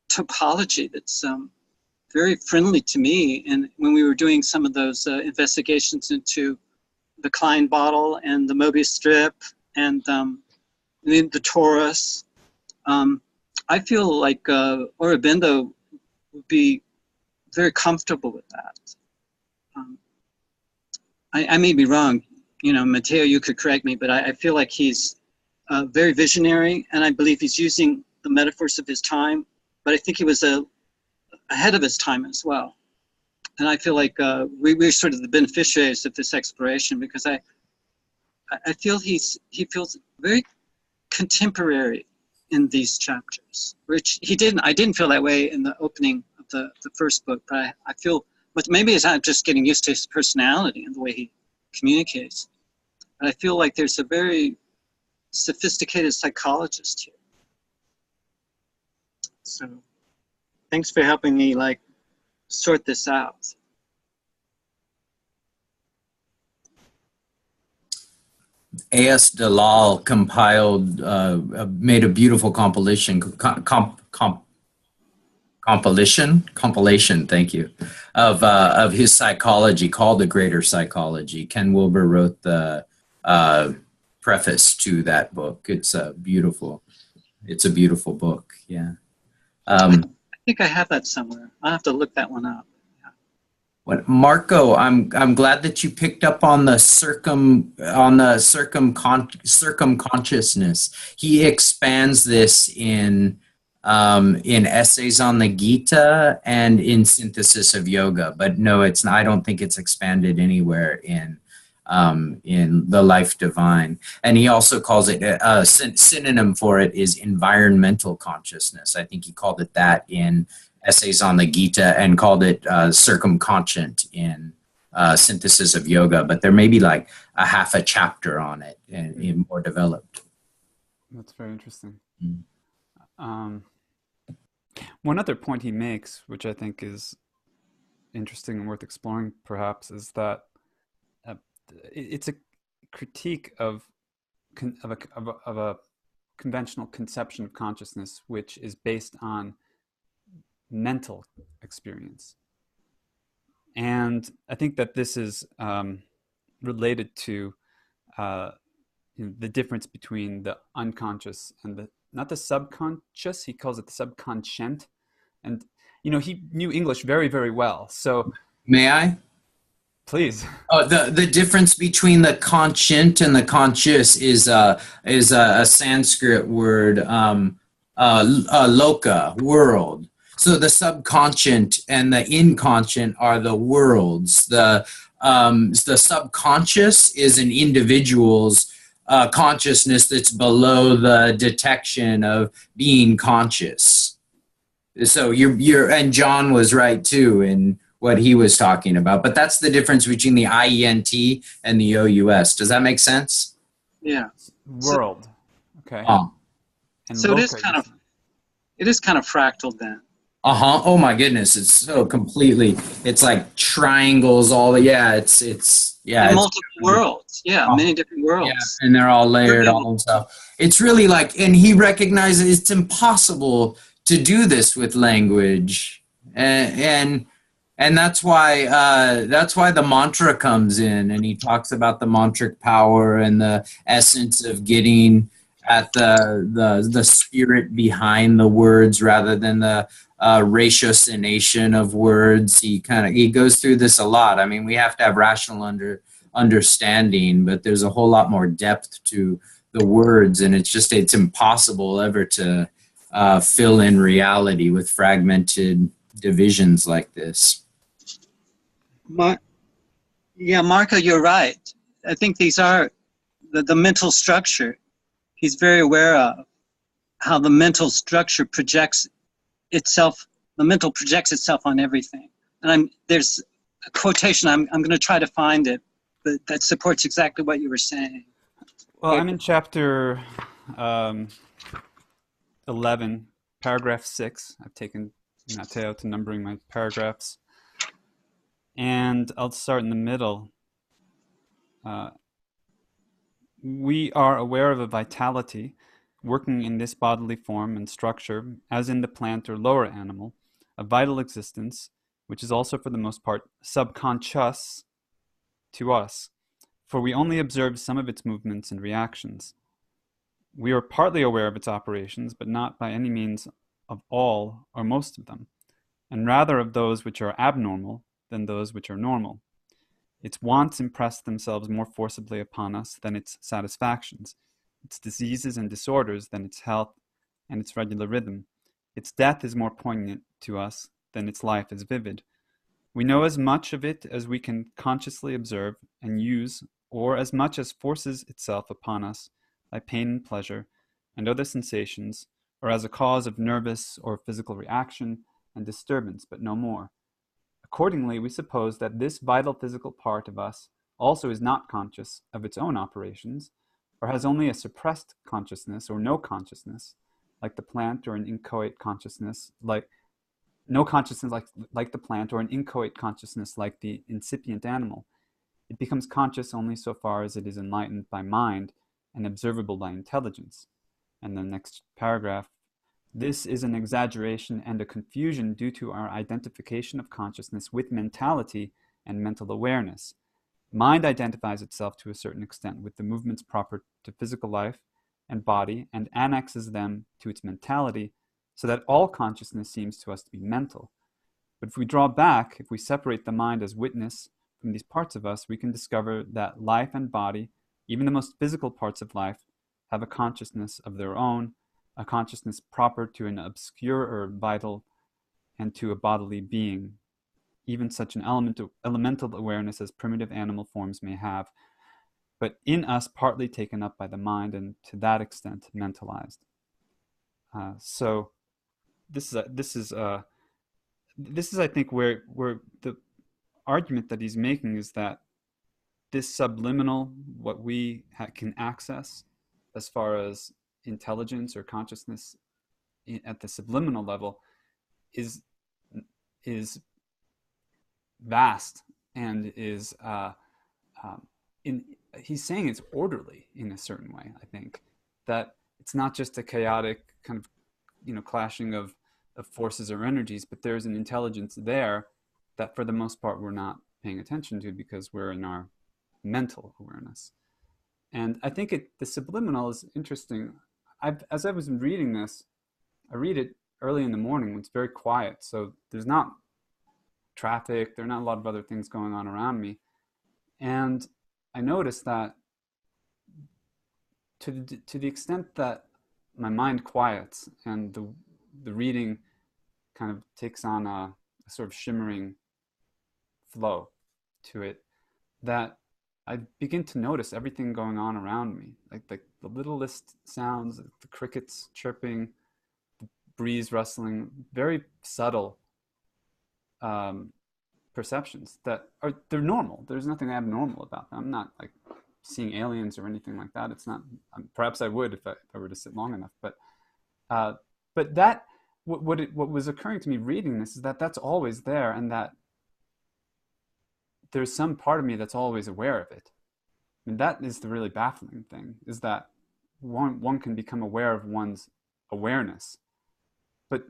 topology that's very friendly to me. And when we were doing some of those investigations into the Klein bottle and the Mobius strip and the torus, I feel like Aurobindo would be very comfortable with that. I may be wrong. You know, Matteo, you could correct me, but I feel like he's very visionary, and I believe he's using the metaphors of his time, but I think he was ahead of his time as well. And I feel like we're sort of the beneficiaries of this exploration, because I feel he feels very contemporary in these chapters, which I didn't feel that way in the opening of the first book, but I feel, but maybe it's not just getting used to his personality and the way he communicates. But I feel like there's a very sophisticated psychologist here. So thanks for helping me sort this out. A.S. Dalal compiled, made a beautiful compilation, thank you, of his psychology called The Greater Psychology. Ken Wilber wrote the preface to that book. It's a beautiful book, yeah. think I have that somewhere. I'll have to look that one up. What, Marco, I'm glad that you picked up on the circumconsciousness. He expands this in Essays on the Gita and in Synthesis of Yoga, but no, it's not, I don't think it's expanded anywhere in The Life Divine. And he also calls it a synonym for it is environmental consciousness. I think he called it that in Essays on the Gita and called it circumconscient in Synthesis of Yoga, but there may be like a half a chapter on it and more developed. That's very interesting. Mm. One other point he makes, which I think is interesting and worth exploring perhaps, is that it's a critique of a conventional conception of consciousness, which is based on mental experience. And I think that this is related to the difference between the unconscious and not the subconscious, he calls it the subconscient. And, he knew English very, very well. So May I? Please. The difference between the conscient and the conscious is a Sanskrit word, loka, world. So the subconscient and the inconscient are the worlds. The subconscious is an individual's consciousness that's below the detection of being conscious. So and John was right too in what he was talking about. But that's the difference between the IENT and the OUS. Does that make sense? Yeah. World. Okay. And so it is kind of fractal then. Oh my goodness, it's so completely. It's like triangles. And multiple worlds. Yeah, many different worlds. Yeah, and they're all layered on themselves. It's really like, and he recognizes it's impossible to do this with language, and that's why the mantra comes in, and he talks about the mantric power and the essence of getting at the spirit behind the words rather than the ratiocination of words. He goes through this a lot. I mean, we have to have rational understanding, but there's a whole lot more depth to the words, and it's impossible ever to fill in reality with fragmented divisions like this. Marco, you're right. I think these are the mental structure. He's very aware of how the mental structure projects itself. The mental projects itself on everything. And there's a quotation. I'm going to try to find it, but that supports exactly what you were saying. Well, I'm in chapter 11, paragraph 6. I've taken Matteo to numbering my paragraphs. And I'll start in the middle. We are aware of a vitality working in this bodily form and structure, as in the plant or lower animal, a vital existence, which is also for the most part subconscious to us, for we only observe some of its movements and reactions. We are partly aware of its operations, but not by any means of all or most of them, and rather of those which are abnormal than those which are normal. Its wants impress themselves more forcibly upon us than its satisfactions, its diseases and disorders than its health and its regular rhythm. Its death is more poignant to us than its life is vivid. We know as much of it as we can consciously observe and use, or as much as forces itself upon us by pain and pleasure and other sensations, or as a cause of nervous or physical reaction and disturbance, but no more. Accordingly, we suppose that this vital physical part of us also is not conscious of its own operations, or has only a suppressed consciousness or no consciousness, like the plant, or an inchoate consciousness, like no consciousness like the plant, or an inchoate consciousness like the incipient animal. It becomes conscious only so far as it is enlightened by mind and observable by intelligence. And the next paragraph, this is an exaggeration and a confusion due to our identification of consciousness with mentality and mental awareness. Mind identifies itself to a certain extent with the movements proper to physical life and body and annexes them to its mentality so that all consciousness seems to us to be mental. But if we draw back, if we separate the mind as witness from these parts of us, we can discover that life and body, even the most physical parts of life, have a consciousness of their own, a consciousness proper to an obscure or vital and to a bodily being, even such an elemental awareness as primitive animal forms may have, but in us partly taken up by the mind and to that extent mentalized. So this is I think where the argument that he's making is that this subliminal, what we can access as far as intelligence or consciousness at the subliminal level, is vast and is he's saying it's orderly in a certain way. I think that it's not just a chaotic kind of clashing of forces or energies, but there's an intelligence there that for the most part we're not paying attention to because we're in our mental awareness. And I think the subliminal is interesting. As I was reading this, I read it early in the morning when it's very quiet, so there's not traffic, there are not a lot of other things going on around me, and I noticed that to the extent that my mind quiets and the reading kind of takes on a sort of shimmering flow to it, that I begin to notice everything going on around me, like the littlest sounds, the crickets chirping, the breeze rustling, very subtle perceptions that they're normal. There's nothing abnormal about them. I'm not like seeing aliens or anything like that. It's not. Perhaps I would if I were to sit long enough. But that what was occurring to me reading this is that that's always there, and that there's some part of me that's always aware of it. And that is the really baffling thing, is that one can become aware of one's awareness, but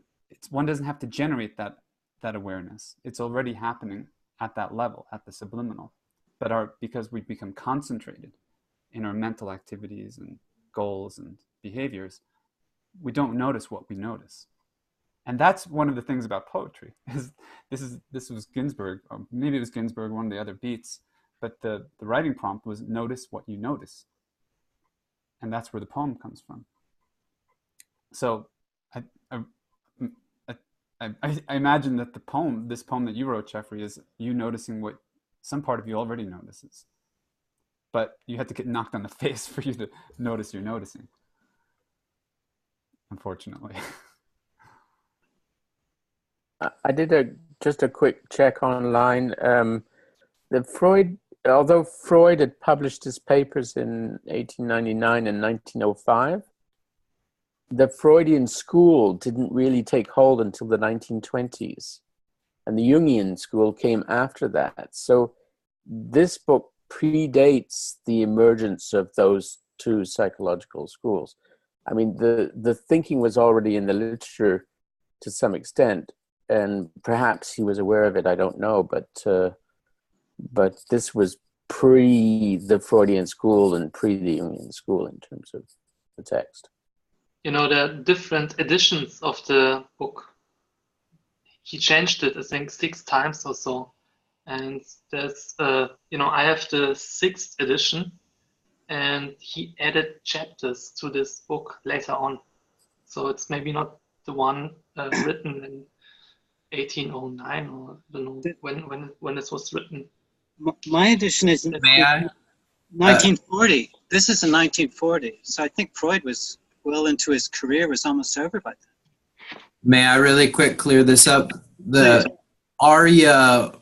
one doesn't have to generate that awareness. It's already happening at that level, at the subliminal. But because we become concentrated in our mental activities and goals and behaviors, we don't notice what we notice. And that's one of the things about poetry. This was Ginsberg, or maybe it was Ginsberg, one of the other beats, but the writing prompt was notice what you notice. And that's where the poem comes from. So I imagine that this poem that you wrote, Jeffrey, is you noticing what some part of you already notices. But you had to get knocked on the face for you to notice you're noticing, unfortunately. I did just a quick check online. Although Freud had published his papers in 1899 and 1905, the Freudian school didn't really take hold until the 1920s, and the Jungian school came after that. So this book predates the emergence of those two psychological schools. I mean, the thinking was already in the literature to some extent, and perhaps he was aware of it, I don't know, but this was pre the Freudian school and pre the Jungian school in terms of the text. You know, there are different editions of the book. He changed it, I think, 6 times or so. And there's, I have the 6th edition, and he added chapters to this book later on. So it's maybe not the one written in 1809, or I don't know when this was written. My edition is 1940. This is in 1940. So I think Freud was well into his career, was almost over by then. May I really quick clear this up? The Arya,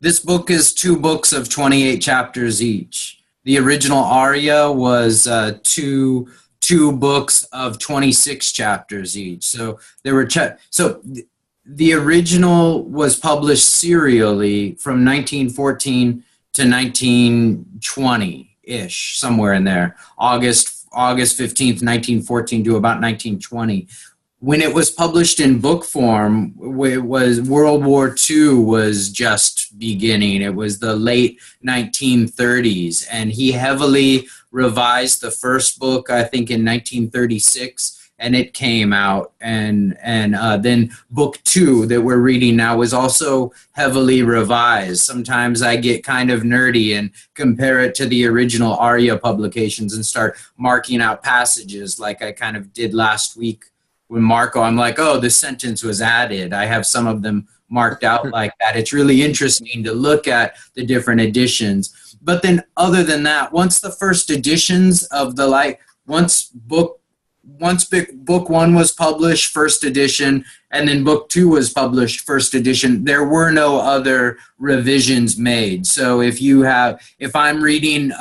this book is 2 books of 28 chapters each. The original Arya was two books of 26 chapters each. So there were the original was published serially from 1914 to 1920-ish, somewhere in there. August 15th, 1914 to about 1920. When it was published in book form, it was World War II was just beginning. It was the late 1930s, and he heavily revised the first book, I think, in 1936, and it came out, and then book 2 that we're reading now was also heavily revised. Sometimes I get kind of nerdy and compare it to the original Arya publications and start marking out passages like I kind of did last week with Marco. I'm like, oh, this sentence was added. I have some of them marked out like that. It's really interesting to look at the different editions. But then other than that, once the first editions of the once book 1 was published, first edition, and then book 2 was published, first edition, there were no other revisions made. So if I'm reading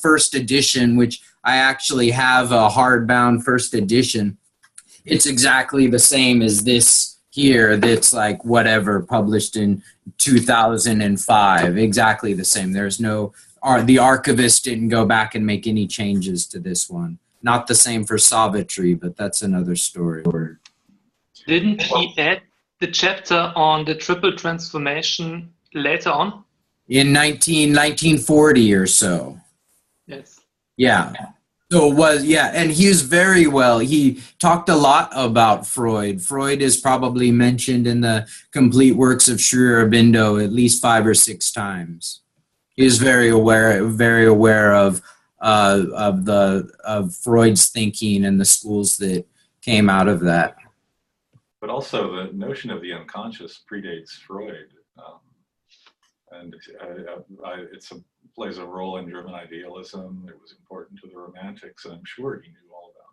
first edition, which I actually have a hardbound first edition, it's exactly the same as this here that's like whatever published in 2005, exactly the same. There's no, the archivist didn't go back and make any changes to this one. Not the same for Savitri, but that's another story. Didn't he add the chapter on the triple transformation later on? In 1940 or so. Yes. Yeah. So it was, yeah, and he was very well. He talked a lot about Freud. Freud is probably mentioned in the complete works of Sri Aurobindo at least 5 or 6 times. He is very aware of Freud's thinking and the schools that came out of that. But also the notion of the unconscious predates Freud, and it plays a role in German idealism. It was important to the Romantics, and I'm sure he knew all about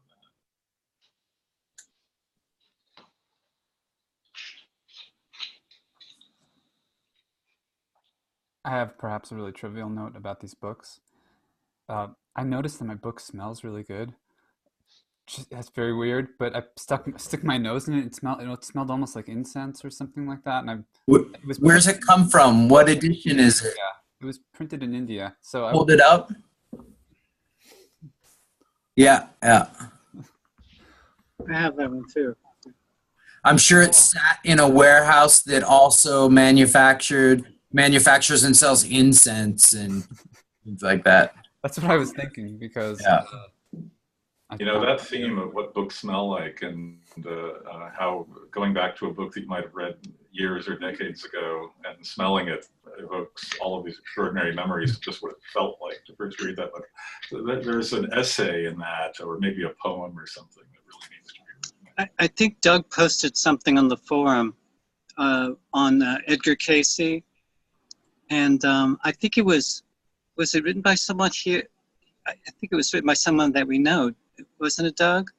that. I have perhaps a really trivial note about these books. I noticed that my book smells really good. That's very weird, but I stick my nose in it. It smelled almost like incense or something like that. And where's it come from? What edition is it? Yeah, it was printed in India. So Hold it up. Yeah. I have that one too. I'm sure it sat in a warehouse that also manufactures and sells incense and things like that. That's what I was thinking, because that theme of what books smell like, and how going back to a book that you might have read years or decades ago and smelling it evokes all of these extraordinary memories of just what it felt like to first read that book. So there's an essay in that, or maybe a poem or something that really needs to be written. I think Doug posted something on the forum on Edgar Casey, and I think it was it written by someone here? I think it was written by someone that we know. Wasn't it Doug?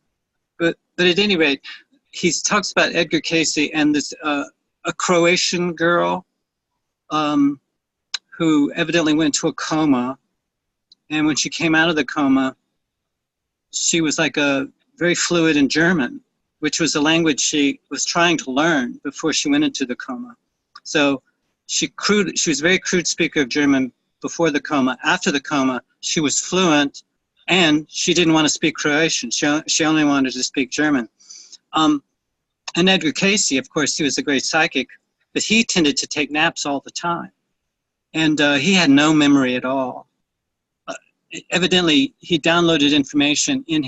But at any rate, he talks about Edgar Casey and this a Croatian girl who evidently went into a coma, and when she came out of the coma, she was like very fluid in German, which was a language she was trying to learn before she went into the coma. So she was a very crude speaker of German before the coma. After the coma, she was fluent, and she didn't want to speak Croatian. She only wanted to speak German. And Edgar Casey, of course, he was a great psychic, but he tended to take naps all the time. And he had no memory at all. Evidently, he downloaded information in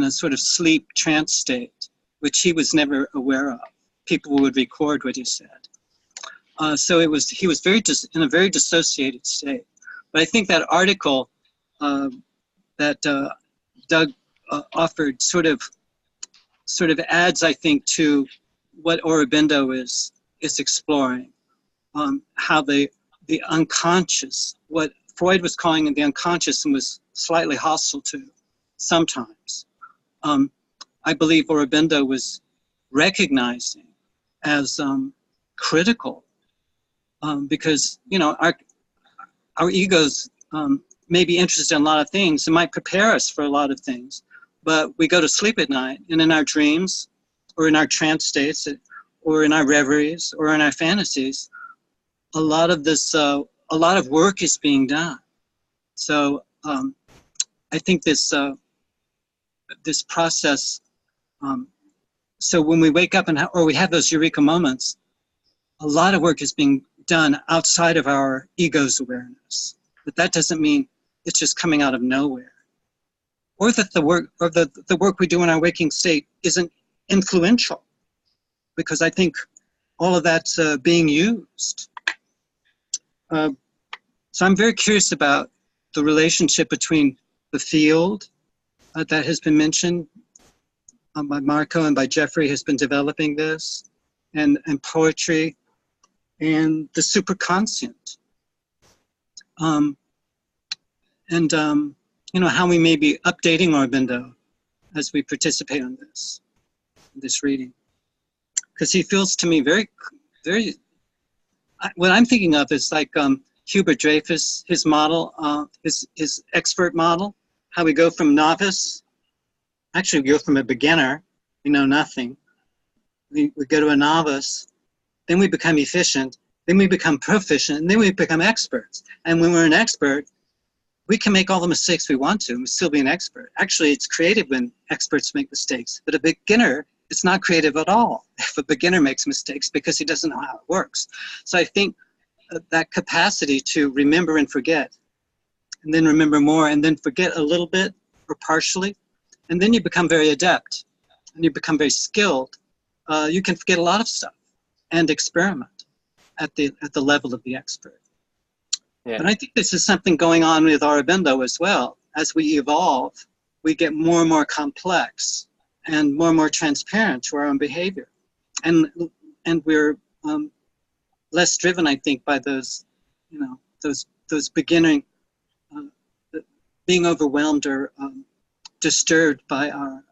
a sort of sleep trance state, which he was never aware of. People would record what he said. So he was in a very dissociated state. But I think that article that Doug offered sort of adds, I think, to what Aurobindo is exploring, how the unconscious, what Freud was calling the unconscious and was slightly hostile to sometimes, I believe Aurobindo was recognizing as critical, because our egos may be interested in a lot of things and might prepare us for a lot of things, but we go to sleep at night, and in our dreams or in our trance states or in our reveries or in our fantasies, a lot of work is being done. So I think this process, so when we wake up or we have those eureka moments, a lot of work is being done outside of our ego's awareness. But that doesn't mean it's just coming out of nowhere. or that the work we do in our waking state isn't influential, because I think all of that's being used. So I'm very curious about the relationship between the field that has been mentioned by Marco and by Jeffrey, has been developing this, and poetry, and the superconscient. You know, how we may be updating Aurobindo as we participate on this reading. Because he feels to me very, what I'm thinking of is like Hubert Dreyfus, his model, his expert model, how we go from novice, actually we go from a beginner, we know nothing, we go to a novice, then we become efficient, then we become proficient, and then we become experts. And when we're an expert, we can make all the mistakes we want to and still be an expert. Actually, it's creative when experts make mistakes, but a beginner, it's not creative at all if a beginner makes mistakes, because he doesn't know how it works. So I think that capacity to remember and forget, and then remember more, and then forget a little bit or partially, and then you become very adept and you become very skilled. You can forget a lot of stuff and experiment at the level of the expert. Yeah. And I think this is something going on with Aurobindo as well. As we evolve, we get more and more complex and more transparent to our own behavior. And we're less driven, I think, by those, you know, those beginning, being overwhelmed or disturbed by our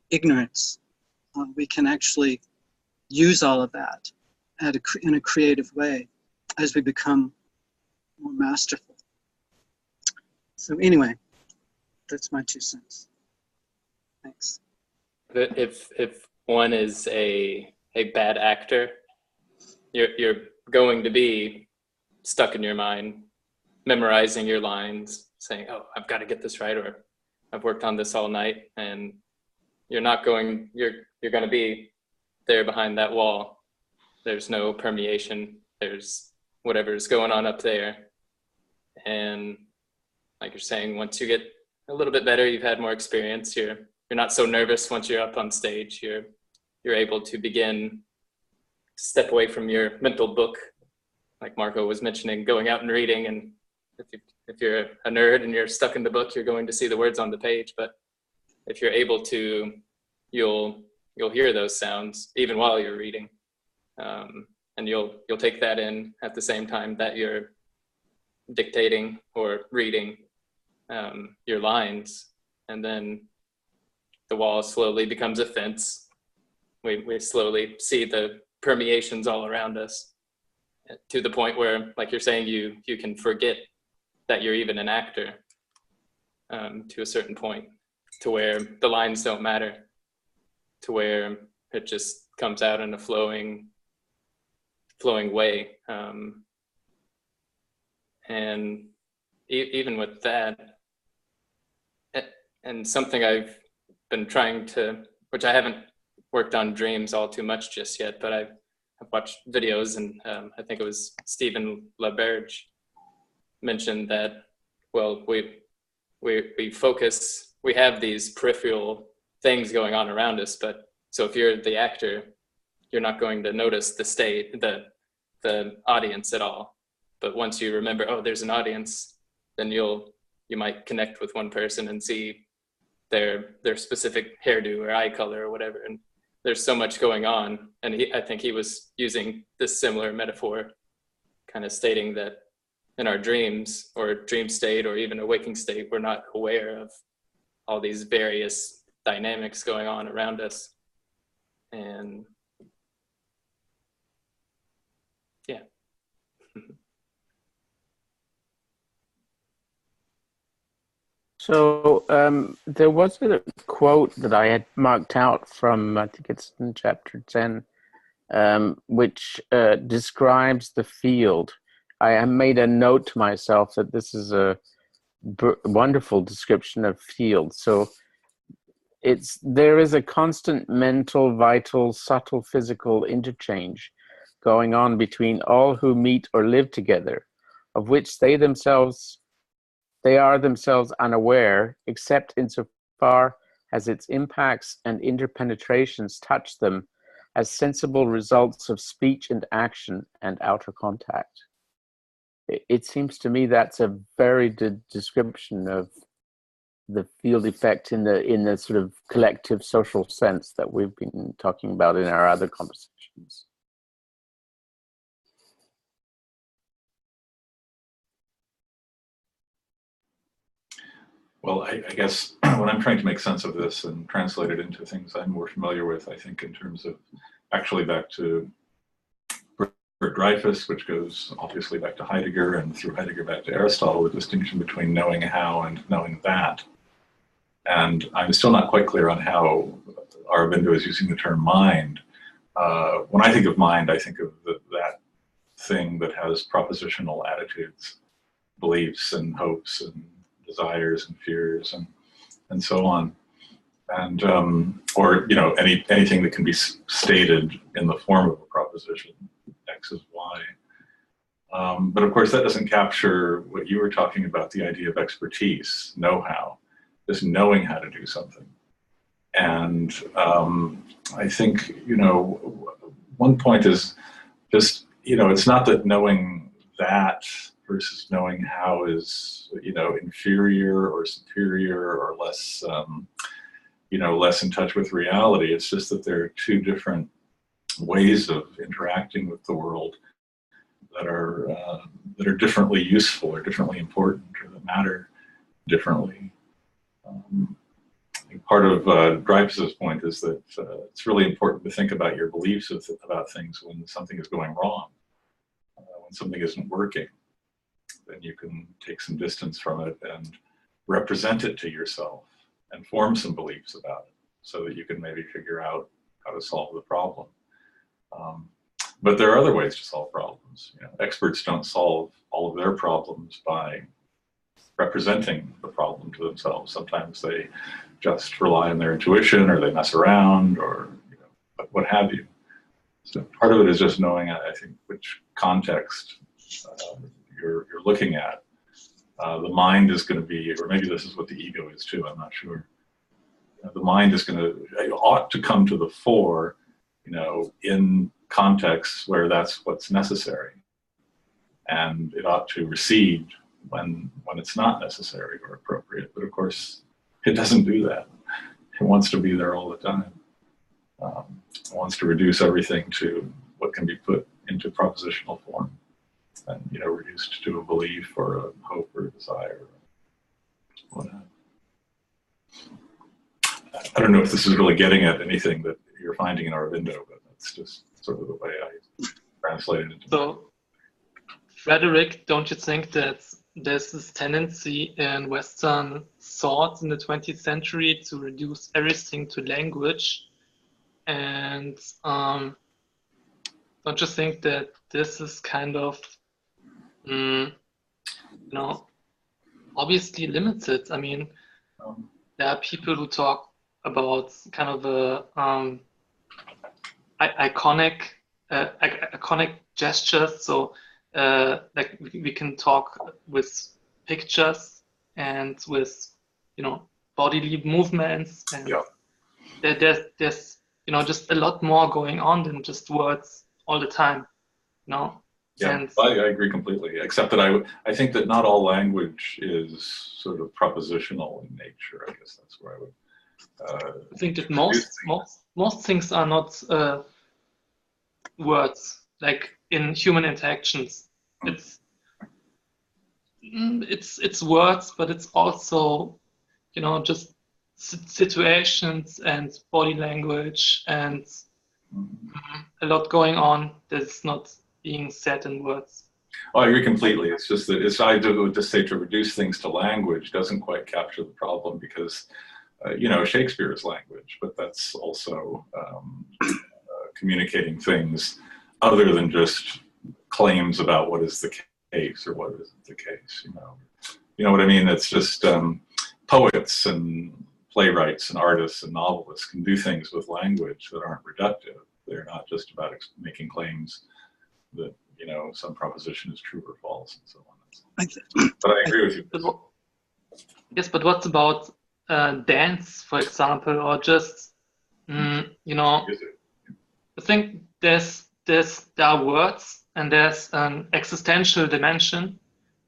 ignorance. We can actually use all of that in a creative way as we become more masterful. So anyway, that's my 2 cents. Thanks. If one is a bad actor, you're going to be stuck in your mind, memorizing your lines, saying, "Oh, I've got to get this right," or "I've worked on this all night," and you're going to be there behind that wall. There's no permeation. There's whatever's going on up there. And like you're saying, once you get a little bit better, you've had more experience, you're not so nervous once you're up on stage. You're able to begin to step away from your mental book, like Marco was mentioning, going out and reading. And if you're a nerd and you're stuck in the book, you're going to see the words on the page. But if you're able to, you'll hear those sounds even while you're reading. And you'll take that in at the same time that you're dictating or reading your lines, and then the wall slowly becomes a fence. We slowly see the permeations all around us, to the point where, like you're saying, you can forget that you're even an actor, to a certain point, to where the lines don't matter, to where it just comes out in a flowing way. And even with that, and something I've been trying to, which I haven't worked on dreams all too much just yet, but I've watched videos, and I think it was Stephen LaBerge mentioned that, well, we focus, we have these peripheral things going on around us, but so if you're the actor, you're not going to notice the audience at all. But once you remember, oh, there's an audience, then you might connect with one person and see their specific hairdo or eye color or whatever. And there's so much going on. And I think he was using this similar metaphor, kind of stating that in our dreams or dream state or even a waking state, we're not aware of all these various dynamics going on around us. And yeah. So there was a quote that I had marked out from, I think it's in chapter 10, which describes the field. I made a note to myself that this is a wonderful description of field. So there is a constant mental, vital, subtle, physical interchange going on between all who meet or live together, of which they are themselves unaware, except insofar far has its impacts and interpenetrations touched them as sensible results of speech and action and outer contact? It seems to me that's a very good description of the field effect in the sort of collective social sense that we've been talking about in our other conversations. Well, I guess when I'm trying to make sense of this and translate it into things I'm more familiar with, I think in terms of actually back to Dreyfus, which goes obviously back to Heidegger, and through Heidegger back to Aristotle, the distinction between knowing how and knowing that. And I'm still not quite clear on how Aurobindo is using the term mind. When I think of mind, I think of that thing that has propositional attitudes, beliefs and hopes and desires and fears and so on. And, or, you know, anything that can be stated in the form of a proposition, X is Y. But of course that doesn't capture what you were talking about, the idea of expertise, know-how, just knowing how to do something. And I think, you know, one point is just, you know, it's not that knowing that versus knowing how is, you know, inferior or superior or less, you know, less in touch with reality. It's just that there are two different ways of interacting with the world that are differently useful or differently important or that matter differently. Part of Dreyfus's point is that it's really important to think about your beliefs about things when something is going wrong, when something isn't working. Then you can take some distance from it and represent it to yourself and form some beliefs about it so that you can maybe figure out how to solve the problem. But there are other ways to solve problems. You know, experts don't solve all of their problems by representing the problem to themselves. Sometimes they just rely on their intuition, or they mess around, or, you know, what have you. So part of it is just knowing, I think, which context you're looking at. The mind is going to be, or maybe this is what the ego is too, I'm not sure. You know, the mind is going to, it ought to come to the fore, you know, in contexts where that's what's necessary. And it ought to recede when it's not necessary or appropriate. But of course, it doesn't do that. It wants to be there all the time. It wants to reduce everything to what can be put into propositional form and, you know, reduced to a belief or a hope or a desire or whatnot. I don't know if this is really getting at anything that you're finding in Aurobindo, but that's just sort of the way I translate it into. So, Frederick, don't you think that there's this tendency in Western thought in the 20th century to reduce everything to language? And don't you think that this is kind of, you know, obviously limited? I mean, there are people who talk about kind of a iconic gestures. So like we can talk with pictures and with, you know, bodily movements, and there's you know, just a lot more going on than just words all the time, you know. Yeah, and I agree completely, except that I think that not all language is sort of propositional in nature. I guess that's where I would I think that most things are not words, like in human interactions. It's words, but it's also, you know, just situations and body language and a lot going on that's not being said in words. Oh, I agree completely. It's just that I would just say to reduce things to language doesn't quite capture the problem, because you know, Shakespeare is language, but that's also communicating things other than just claims about what is the case or what isn't the case. You know what I mean? It's just poets and playwrights and artists and novelists can do things with language that aren't reductive. They're not just about making claims that, you know, some proposition is true or false and so on. But I agree with you. Yes, but what about dance, for example, or just, you know, I think there are words and there's an existential dimension.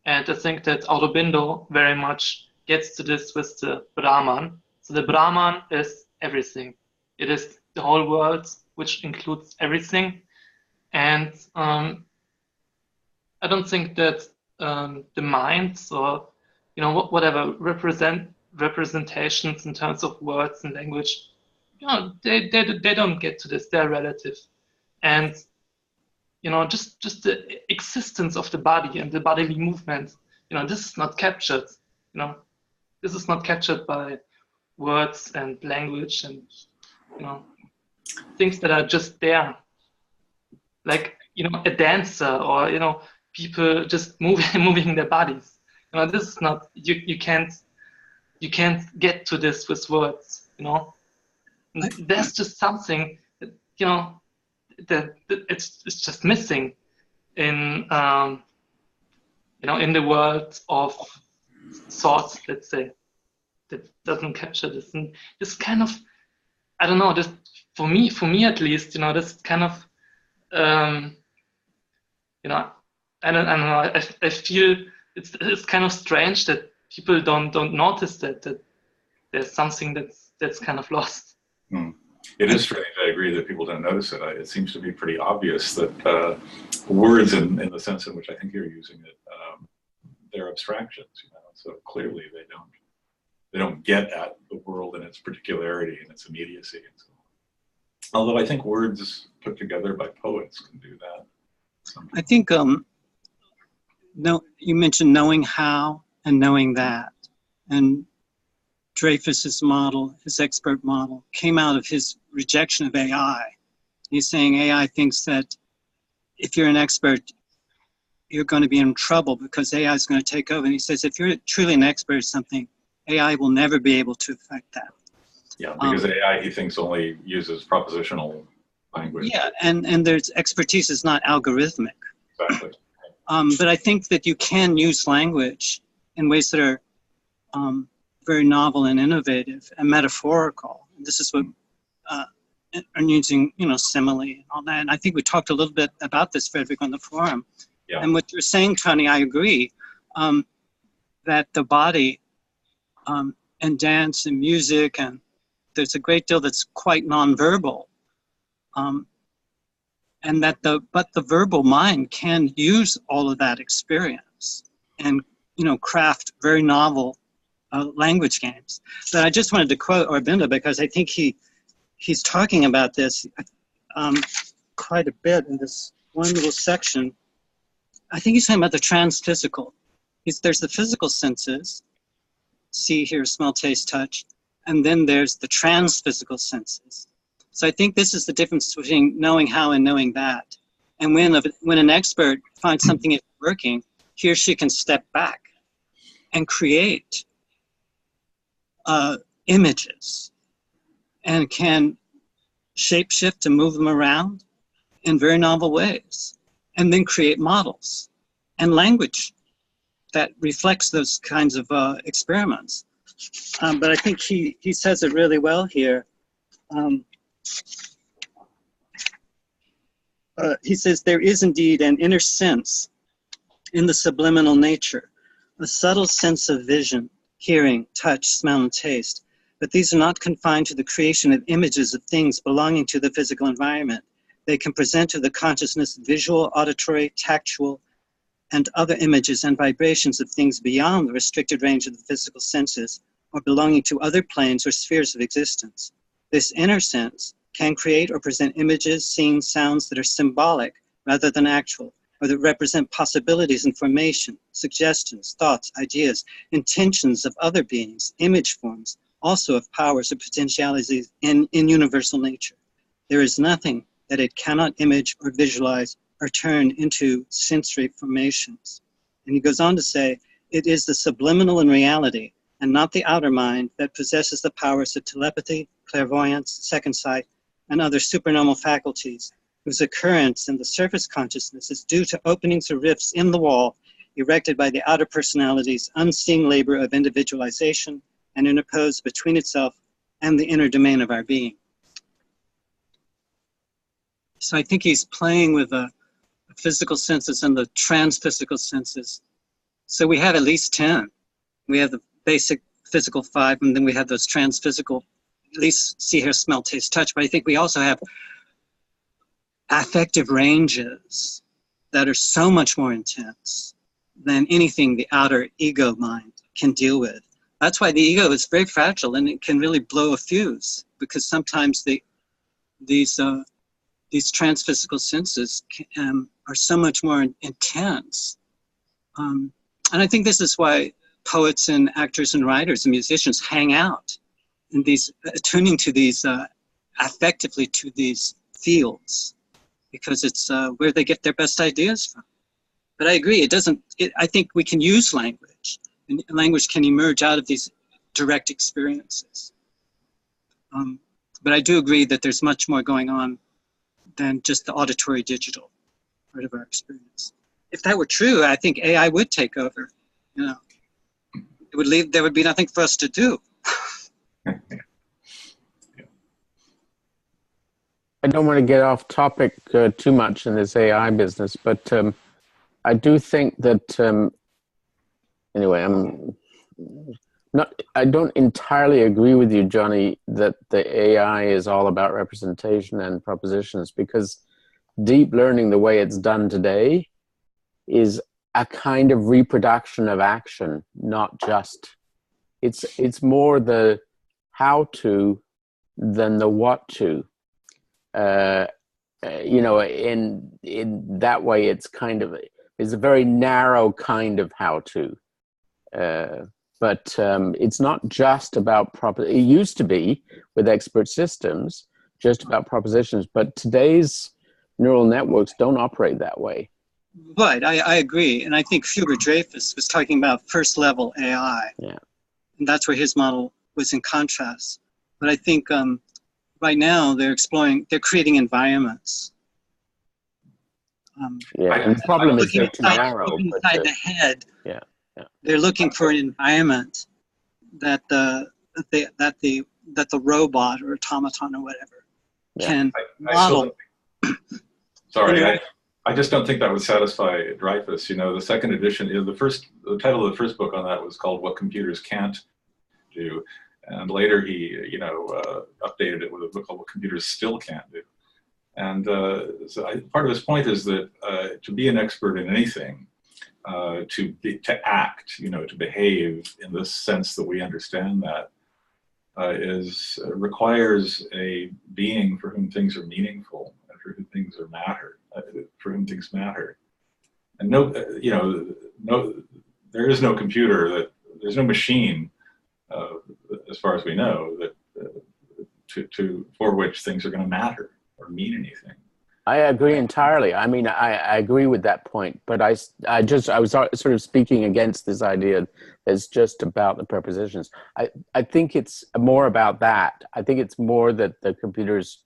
And I think that Aurobindo very much gets to this with the Brahman. So the Brahman is everything. It is the whole world, which includes everything. And I don't think that the minds or, you know, whatever representations in terms of words and language, you know, they don't get to this. They're relative. And, you know, just the existence of the body and the bodily movement, you know, this is not captured, you know, this is not captured by words and language and, you know, things that are just there. Like, you know, a dancer or, you know, people just moving their bodies. You know, this is not, you can't get to this with words, you know. There's just something that, you know, that it's just missing in you know, in the world of thoughts, let's say, that doesn't capture this. And this kind of, I don't know, this for me at least, you know, this kind of you know, I don't know, I feel it's kind of strange that people don't notice that there's something that's kind of lost. It is strange. I agree that people don't notice it. It seems to be pretty obvious that words, in the sense in which I think you're using it, they're abstractions. You know, so clearly they don't get at the world and its particularity and its immediacy and so on. Although I think words put together by poets can do that. I think no, you mentioned knowing how and knowing that, and Dreyfus's model, his expert model, came out of his rejection of AI. He's saying AI thinks that if you're an expert, you're going to be in trouble because AI is going to take over. And he says if you're truly an expert at something, AI will never be able to affect that. Yeah, because AI, he thinks, only uses propositional language. Yeah, and there's expertise is not algorithmic. Exactly. But I think that you can use language in ways that are very novel and innovative and metaphorical. And this is what and using, you know, simile and all that. And I think we talked a little bit about this, Frederick, on the forum. Yeah. And what you're saying, Tony, I agree, that the body and dance and music, and there's a great deal that's quite nonverbal. And that the verbal mind can use all of that experience and, you know, craft very novel language games. But I just wanted to quote Aurobindo because I think he's talking about this quite a bit in this one little section. I think he's talking about the transphysical. There's the physical senses, see, hear, smell, taste, touch, and then there's the transphysical senses. So I think this is the difference between knowing how and knowing that. And when an expert finds something is working, he or she can step back and create images and can shapeshift and move them around in very novel ways, and then create models and language that reflects those kinds of experiments. But I think he says it really well here. He says, there is indeed an inner sense in the subliminal nature, a subtle sense of vision, hearing, touch, smell, and taste. But these are not confined to the creation of images of things belonging to the physical environment. They can present to the consciousness visual, auditory, tactual, and other images and vibrations of things beyond the restricted range of the physical senses or belonging to other planes or spheres of existence. This inner sense can create or present images, scenes, sounds that are symbolic rather than actual, or that represent possibilities, information, suggestions, thoughts, ideas, intentions of other beings, image forms, also of powers or potentialities in universal nature. There is nothing that it cannot image or visualize or turn into sensory formations. And he goes on to say, it is the subliminal in reality and not the outer mind that possesses the powers of telepathy, clairvoyance, second sight, and other supernormal faculties, whose occurrence in the surface consciousness is due to openings or rifts in the wall erected by the outer personality's unseen labor of individualization and interpose between itself and the inner domain of our being. So I think he's playing with the physical senses and the trans-physical senses. So we have at least 10. We have the basic physical 5, and then we have those trans-physical, at least see, hear, smell, taste, touch. But I think we also have affective ranges that are so much more intense than anything the outer ego mind can deal with. That's why the ego is very fragile, and it can really blow a fuse, because sometimes these trans-physical senses are so much more intense. And I think this is why poets and actors and writers and musicians hang out in these, attuning to these, affectively to these fields, because it's where they get their best ideas from. But I agree, I think we can use language, and language can emerge out of these direct experiences. But I do agree that there's much more going on than just the auditory digital part of our experience. If that were true, I think AI would take over. You know, there would be nothing for us to do. I don't want to get off topic too much in this AI business, but I do think that, anyway, I don't entirely agree with you, Johnny, that the AI is all about representation and propositions, because deep learning, the way it's done today, is a kind of reproduction of action, not just, it's more the how to than the what to. You know, in that way, it's a very narrow kind of how to. But it's not just about it used to be with expert systems, just about propositions, but today's neural networks don't operate that way. Right, I agree. And I think Huber-Dreyfus was talking about first level AI. Yeah. And that's where his model was in contrast. But I think right now they're creating environments. And the problem is they're too narrow. Inside the head. Yeah. They're looking for an environment that the robot or automaton or whatever can model. I just don't think that would satisfy Dreyfus. You know, the second edition, the title of the first book on that was called "What Computers Can't Do," and later he, updated it with a book called "What Computers Still Can't Do." And part of his point is that to be an expert in anything, to act, to behave in this sense that we understand that, requires a being for whom things are meaningful and for whom things matter. And there is no computer there's no machine, as far as we know, that for which things are going to matter or mean anything. I agree entirely. I mean, I agree with that point, but I was sort of speaking against this idea that it's just about the prepositions. I think it's more about that. I think it's more that the computers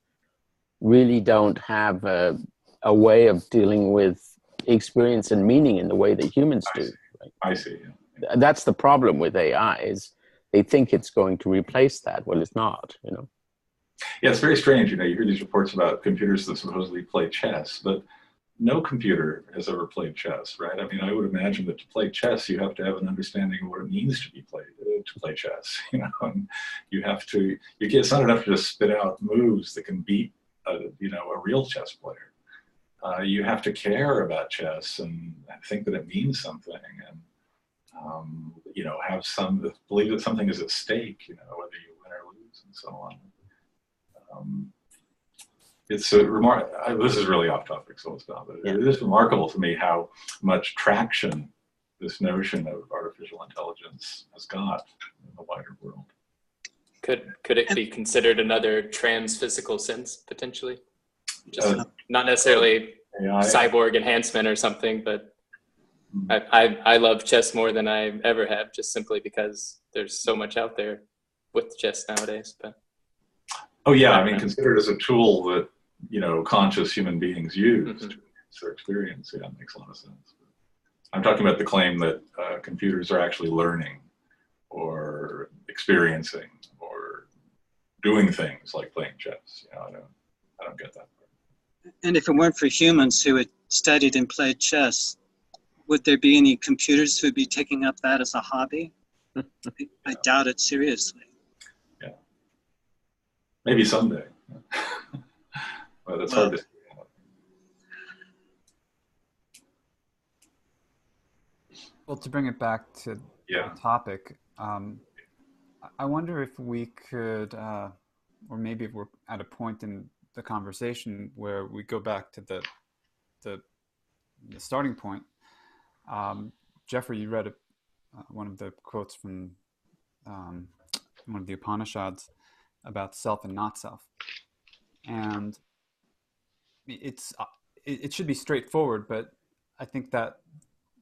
really don't have a way of dealing with experience and meaning in the way that humans do. Right? I see. Yeah. That's the problem with AI, is they think it's going to replace that. Well, it's not, Yeah, it's very strange. You hear these reports about computers that supposedly play chess, but no computer has ever played chess, right? I mean, I would imagine that to play chess, you have to have an understanding of what it means to play chess. And you have to. It's not enough to just spit out moves that can beat a real chess player. You have to care about chess and think that it means something, and believe that something is at stake. Whether you win or lose, and so on. This is really off topic, so let's stop. But it is remarkable to me how much traction this notion of artificial intelligence has got in the wider world. Could it be considered another trans-physical sense, potentially? Just not necessarily AI. Cyborg enhancement or something, but I love chess more than I ever have, just simply because there's so much out there with chess nowadays. But oh yeah, I mean, considered as a tool that conscious human beings use to enhance their experience. Yeah, it makes a lot of sense. I'm talking about the claim that computers are actually learning, or experiencing or doing things like playing chess. You know, I don't get that. And if it weren't for humans who had studied and played chess, would there be any computers who would be taking up that as a hobby? I doubt it seriously. Yeah. Maybe someday. But it's hard to see. Well, to bring it back to the topic, I wonder if we could, or maybe if we're at a point in the conversation where we go back to the starting point. Jeffrey, you read one of the quotes from one of the Upanishads about self and not self, and it should be straightforward, but I think that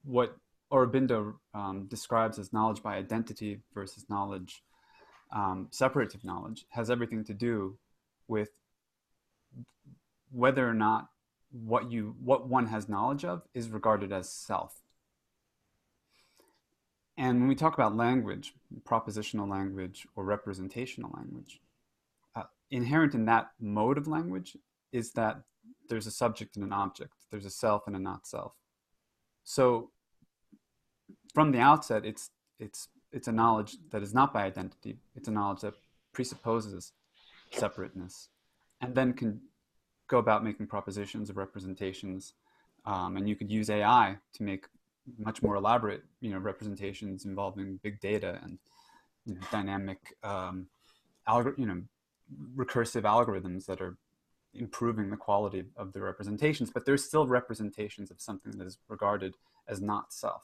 what Aurobindo describes as knowledge by identity versus knowledge, separative knowledge, has everything to do with whether or not what one has knowledge of is regarded as self. And when we talk about language, propositional language or representational language, inherent in that mode of language is that there's a subject and an object. There's a self and a not self. So from the outset, it's a knowledge that is not by identity. It's a knowledge that presupposes separateness, and then can go about making propositions or representations. And you could use AI to make much more elaborate, representations involving big data and dynamic, recursive algorithms that are improving the quality of the representations. But there's still representations of something that is regarded as not self.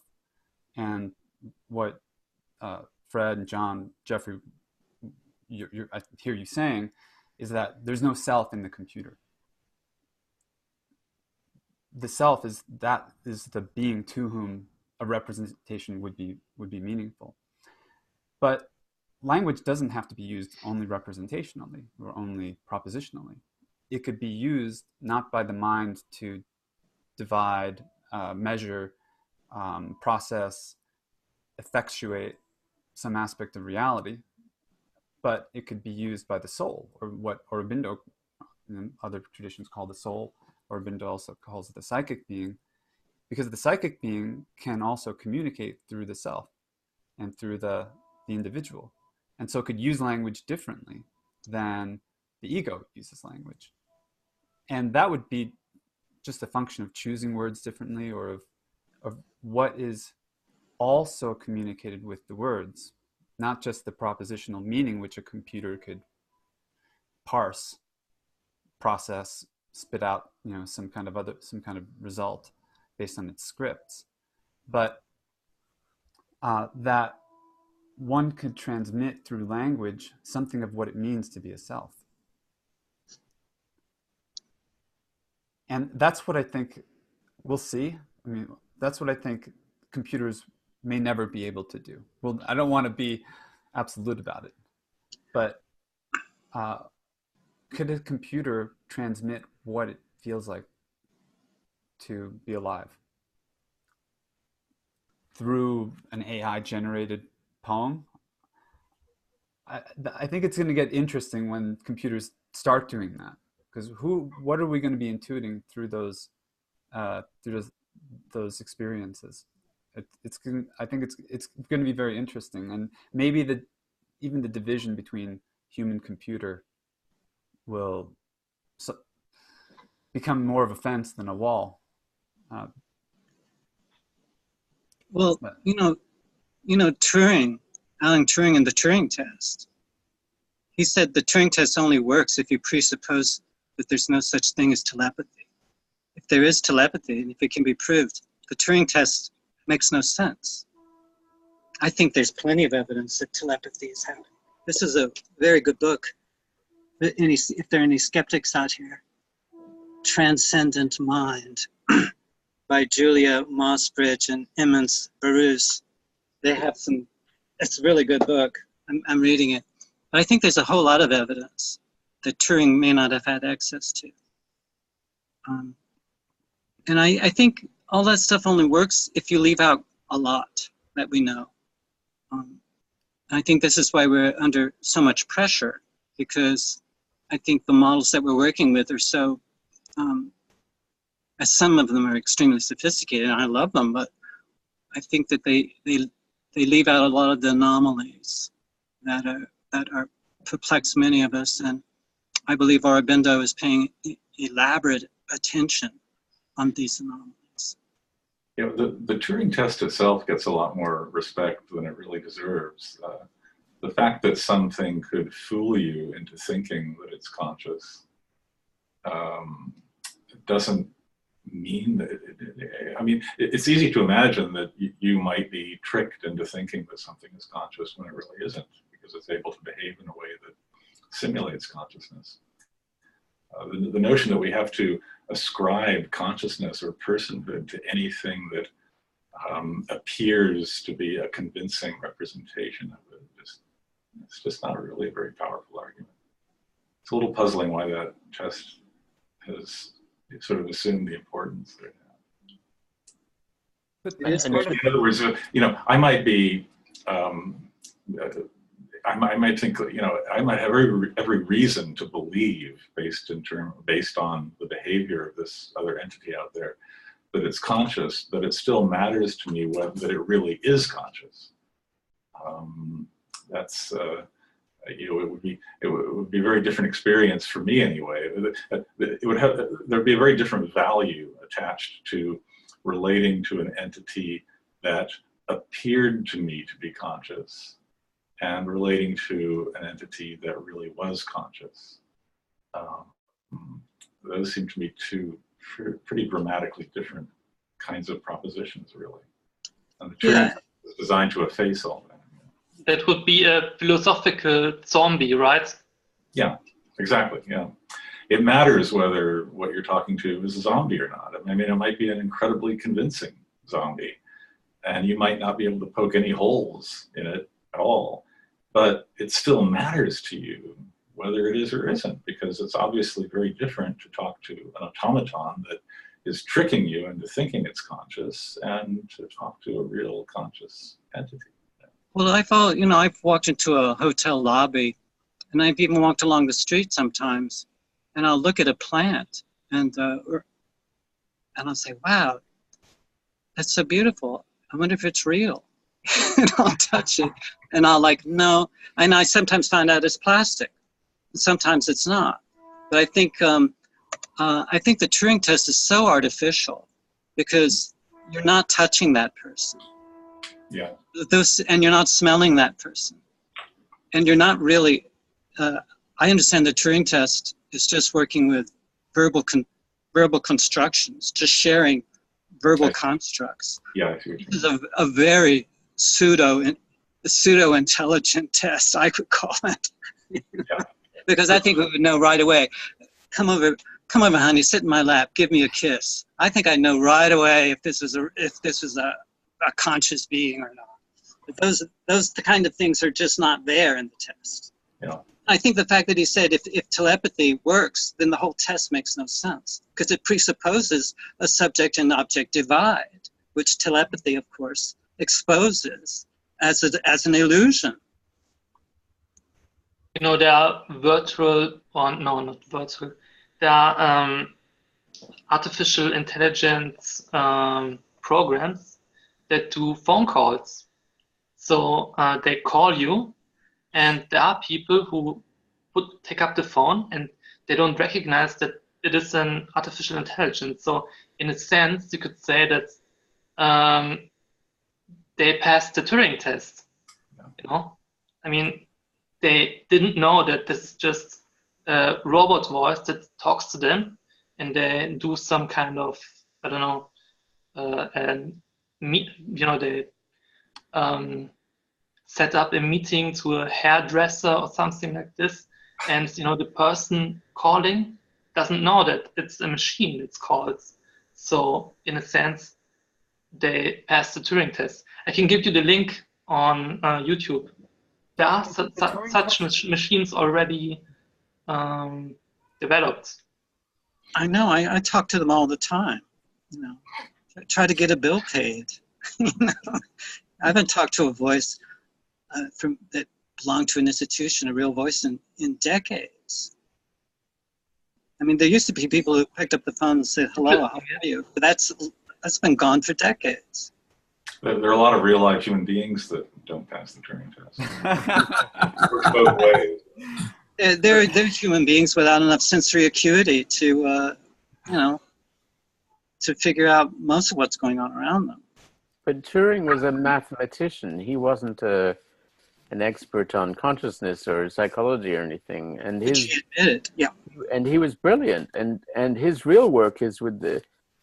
And what Fred and John, Jeffrey, I hear you saying is that there's no self in the computer. The self is the being to whom a representation would be meaningful. But language doesn't have to be used only representationally or only propositionally. It could be used not by the mind to divide, measure, process, effectuate some aspect of reality, but it could be used by the soul, or what Aurobindo and other traditions call the soul. Aurobindo also calls it the psychic being, because the psychic being can also communicate through the self and through the individual, and so could use language differently than the ego uses language. And that would be just a function of choosing words differently, or of what is also communicated with the words, not just the propositional meaning which a computer could parse, process, spit out, some kind of result based on its scripts, but that one could transmit through language something of what it means to be a self. And that's what I think we'll see. I mean, that's what I think computers may never be able to do. Well, I don't want to be absolute about it, but could a computer transmit what it feels like to be alive through an AI-generated poem? I think it's going to get interesting when computers start doing that, because what are we going to be intuiting through those experiences? I think it's going to be very interesting, and maybe even the division between human computer will become more of a fence than a wall. Well, Turing, Alan Turing, and the Turing test. He said the Turing test only works if you presuppose that there's no such thing as telepathy. If there is telepathy, and if it can be proved, the Turing test makes no sense. I think there's plenty of evidence that telepathy is happening. This is a very good book. If there are any skeptics out here, Transcendent Mind by Julia Mossbridge and Emmons Barus. They have it's a really good book. I'm reading it. But I think there's a whole lot of evidence that Turing may not have had access to. And I think all that stuff only works if you leave out a lot that we know. I think this is why we're under so much pressure, because I think the models that we're working with are so, as some of them are extremely sophisticated, and I love them, but I think that they leave out a lot of the anomalies that are perplex many of us, and I believe Aurobindo is paying elaborate attention on these anomalies. You know, the Turing test itself gets a lot more respect than it really deserves. The fact that something could fool you into thinking that it's conscious doesn't mean that, I mean, it's easy to imagine that you might be tricked into thinking that something is conscious when it really isn't, because it's able to behave in a way that simulates consciousness. The notion that we have to ascribe consciousness or personhood to anything that appears to be a convincing representation of it, it's just not really a very powerful argument. It's a little puzzling why that test has sort of assumed the importance that it has. In other words, you know, I might be, I might think, you know, I might have every reason to believe, based on the behavior of this other entity out there, that it's conscious, but it still matters to me that it really is conscious. That's you know, it would be a very different experience for me anyway. There'd be a very different value attached to relating to an entity that appeared to me to be conscious and relating to an entity that really was conscious. Those seem to be two pretty dramatically different kinds of propositions, really. And the Turing test is designed to efface all that. That would be a philosophical zombie, right? Yeah, exactly, yeah. It matters whether what you're talking to is a zombie or not. I mean, it might be an incredibly convincing zombie, and you might not be able to poke any holes in it at all, but it still matters to you whether it is or isn't, because it's obviously very different to talk to an automaton that is tricking you into thinking it's conscious and to talk to a real conscious entity. Well, I've walked into a hotel lobby, and I've even walked along the street sometimes, and I'll look at a plant, and I'll say, wow, that's so beautiful. I wonder if it's real. And I'll touch it, and I'll no. And I sometimes find out it's plastic. Sometimes it's not. But I think the Turing test is so artificial because you're not touching that person. Yeah. And you're not smelling that person. And you're not really, I understand the Turing test is just working with verbal constructions, just sharing verbal constructs. Yeah, This is a very pseudo-intelligent test, I could call it. Yeah. Because I think we would know right away, come over, honey, sit in my lap, give me a kiss. I think I know right away if this is a conscious being or not. But those the kind of things are just not there in the test. Yeah. I think the fact that he said if telepathy works, then the whole test makes no sense, because it presupposes a subject and object divide, which telepathy, of course, exposes as an illusion. You know, there are not virtual, there are artificial intelligence programs that do phone calls. So they call you, and there are people who would take up the phone and they don't recognize that it is an artificial intelligence. So in a sense, you could say that they passed the Turing test. You know, I mean, they didn't know that this is just a robot voice that talks to them, and they do some kind of, I don't know, they set up a meeting to a hairdresser or something like this, and the person calling doesn't know that it's a machine it's called. So in a sense, they passed the Turing test. I can give you the link on YouTube. There are such machines already developed. I know. I talk to them all the time. I try to get a bill paid. I haven't talked to a voice that belong to an institution, a real voice in decades. I mean, there used to be people who picked up the phone and said, "Hello, how are you?" But that's been gone for decades. There are a lot of real life human beings that don't pass the Turing test. Works both ways. There's human beings without enough sensory acuity to figure out most of what's going on around them. But Turing was a mathematician. He wasn't an expert on consciousness or psychology or anything. And Which he admitted, yeah. And he was brilliant. And his real work is with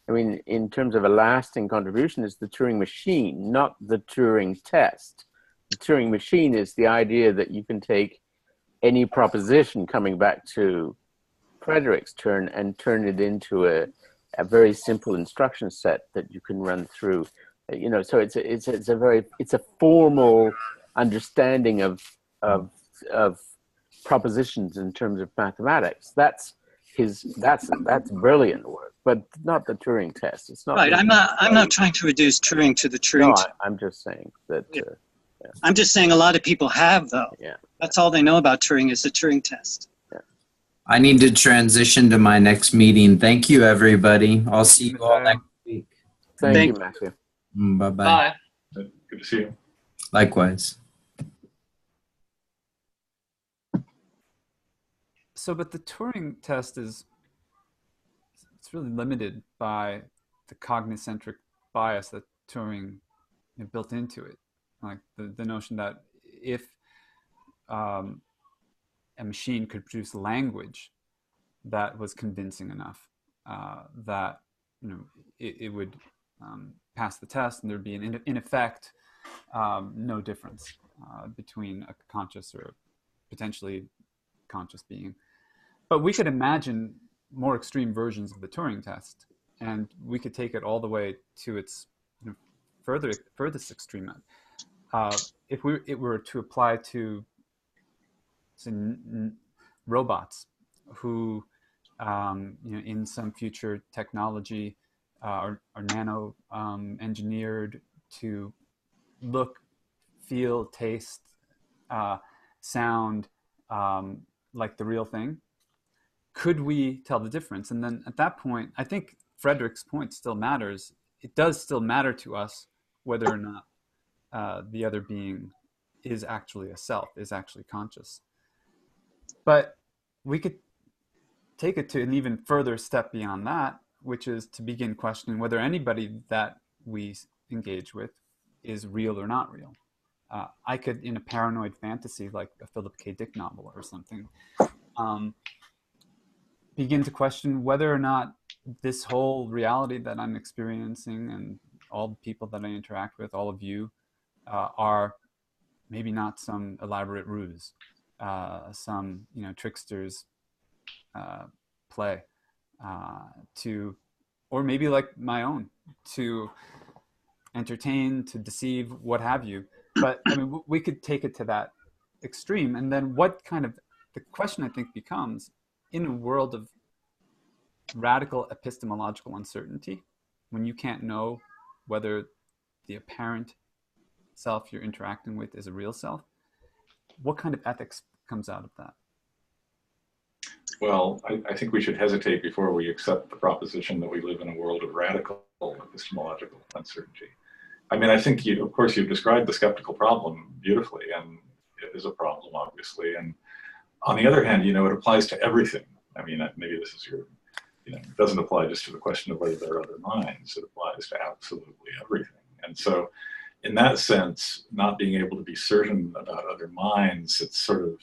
in terms of a lasting contribution, is the Turing machine, not the Turing test. The Turing machine is the idea that you can take any proposition, coming back to Frederick's turn, and turn it into a very simple instruction set that you can run through. So it's a formal understanding of propositions in terms of mathematics. That's brilliant work, but not the Turing test. It's not right. I'm not trying to reduce Turing to the Turing test. I'm just saying that. Yeah. I'm just saying a lot of people have, though. Yeah. That's all they know about Turing is the Turing test. Yeah. I need to transition to my next meeting. Thank you, everybody. I'll see you all next week. Thank you, Matthew. Bye-bye. Bye. Good to see you. Likewise. So, but the Turing test it's really limited by the cognicentric bias that Turing built into it. Like the notion that if a machine could produce language that was convincing enough, that it would pass the test, and there'd be in effect no difference between a conscious or potentially conscious being. But we could imagine more extreme versions of the Turing test, and we could take it all the way to its furthest extreme. If it were to apply to robots who, in some future technology, are nano engineered to look, feel, taste, sound like the real thing, could we tell the difference? And then at that point, I think Frederick's point still matters. It does still matter to us whether or not the other being is actually a self, is actually conscious. But we could take it to an even further step beyond that, which is to begin questioning whether anybody that we engage with is real or not real. I could, in a paranoid fantasy like a Philip K. Dick novel or something, begin to question whether or not this whole reality that I'm experiencing and all the people that I interact with, all of you, are maybe not some elaborate ruse, some trickster's play, or maybe like my own, to entertain, to deceive, what have you. But I mean, we could take it to that extreme, and then the question I think becomes, in a world of radical epistemological uncertainty, when you can't know whether the apparent self you're interacting with is a real self, what kind of ethics comes out of that? Well, I think we should hesitate before we accept the proposition that we live in a world of radical epistemological uncertainty. I mean, I think of course, you've described the skeptical problem beautifully, and it is a problem, obviously. And on the other hand, it applies to everything. I mean, maybe this is it doesn't apply just to the question of whether there are other minds. It applies to absolutely everything. And so, in that sense, not being able to be certain about other minds, it's a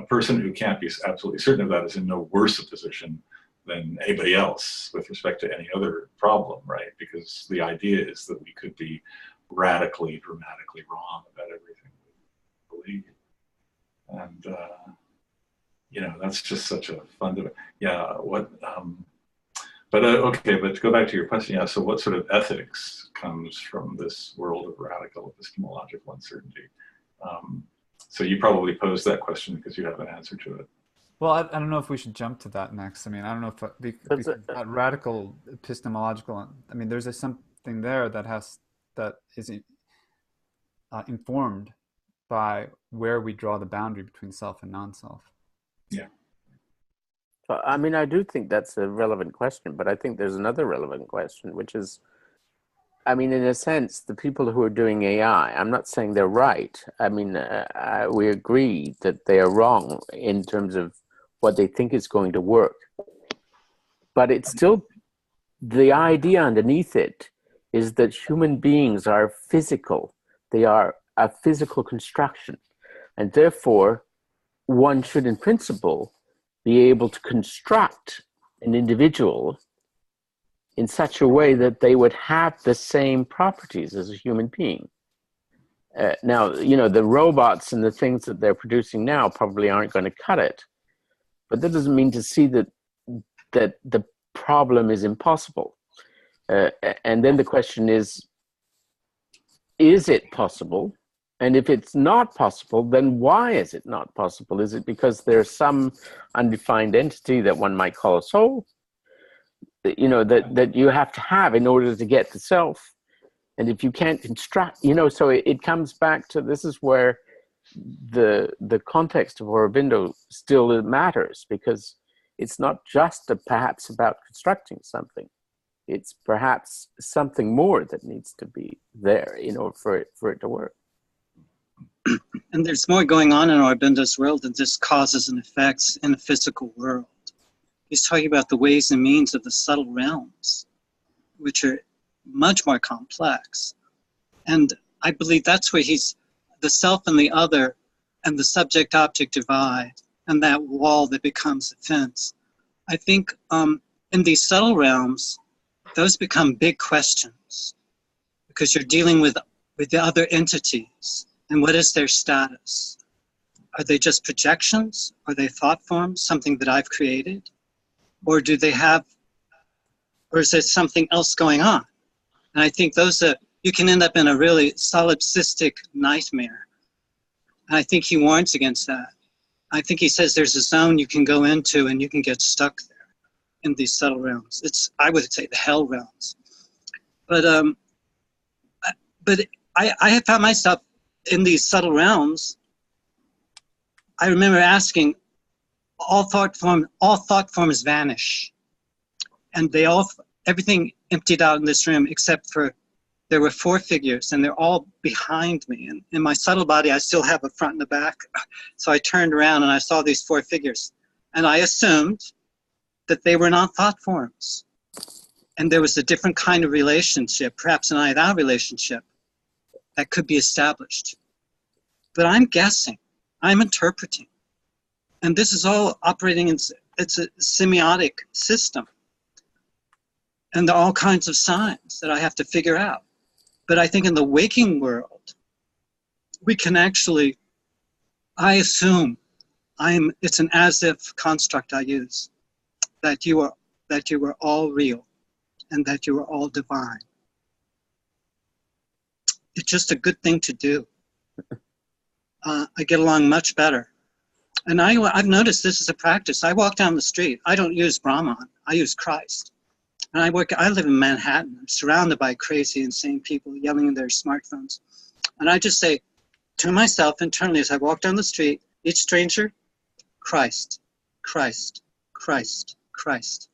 person who can't be absolutely certain of that is in no worse a position than anybody else with respect to any other problem, right? Because the idea is that we could be radically, dramatically wrong about everything we believe. And, that's just such a fundamental, okay, but to go back to your question, so what sort of ethics comes from this world of radical epistemological uncertainty? So you probably posed that question because you have an answer to it. Well, I don't know if we should jump to that next. I mean, I don't know if because that radical epistemological, I mean, there's something there that is informed by where we draw the boundary between self and non-self. Yeah. So, I mean, I do think that's a relevant question, but I think there's another relevant question, which is, I mean, in a sense, the people who are doing AI, I'm not saying they're right. I mean, we agree that they are wrong in terms of what they think is going to work. But it's still, the idea underneath it is that human beings are physical. They are a physical construction. And therefore, one should, in principle, be able to construct an individual in such a way that they would have the same properties as a human being. Now, you know, the robots and the things that they're producing now probably aren't going to cut it. But that doesn't mean to see that the problem is impossible. And then the question is it possible? And if it's not possible, then why is it not possible? Is it because there's some undefined entity that one might call a soul, you know, that you have to have in order to get the self? And if you can't construct, you know, so it comes back to, this is where the context of Aurobindo still matters, because it's not just perhaps about constructing something. It's perhaps something more that needs to be there, you know, for it to work. And there's more going on in Aurobindo's world than just causes and effects in the physical world. He's talking about the ways and means of the subtle realms, which are much more complex. And I believe that's where he's the self and the other and the subject-object divide and that wall that becomes a fence. I think in these subtle realms, those become big questions because you're dealing with the other entities. And what is their status? Are they just projections? Are they thought forms, something that I've created? Or do they have, or is there something else going on? And I think those are, you can end up in a really solipsistic nightmare. And I think he warns against that. I think he says there's a zone you can go into and you can get stuck there in these subtle realms. It's, I would say, the hell realms. But I have found myself in these subtle realms. I remember asking, all thought forms vanish, and they all, everything emptied out in this room except for, there were 4 figures and they're all behind me, and in my subtle body I still have a front and a back. So I turned around and I saw these 4 figures, and I assumed that they were not thought forms, and there was a different kind of relationship, perhaps an I-thou relationship, that could be established. But I'm guessing, I'm interpreting, and this is all operating in, it's a semiotic system, and there are all kinds of signs that I have to figure out. But I think in the waking world, we can actually, I assume, it's an as-if construct I use, that you are all real and that you are all divine. It's just a good thing to do. I get along much better. And I've noticed this is a practice. I walk down the street. I don't use Brahman. I use Christ. And I live in Manhattan. I'm surrounded by crazy, insane people yelling in their smartphones. And I just say to myself internally as I walk down the street, each stranger, Christ, Christ, Christ, Christ.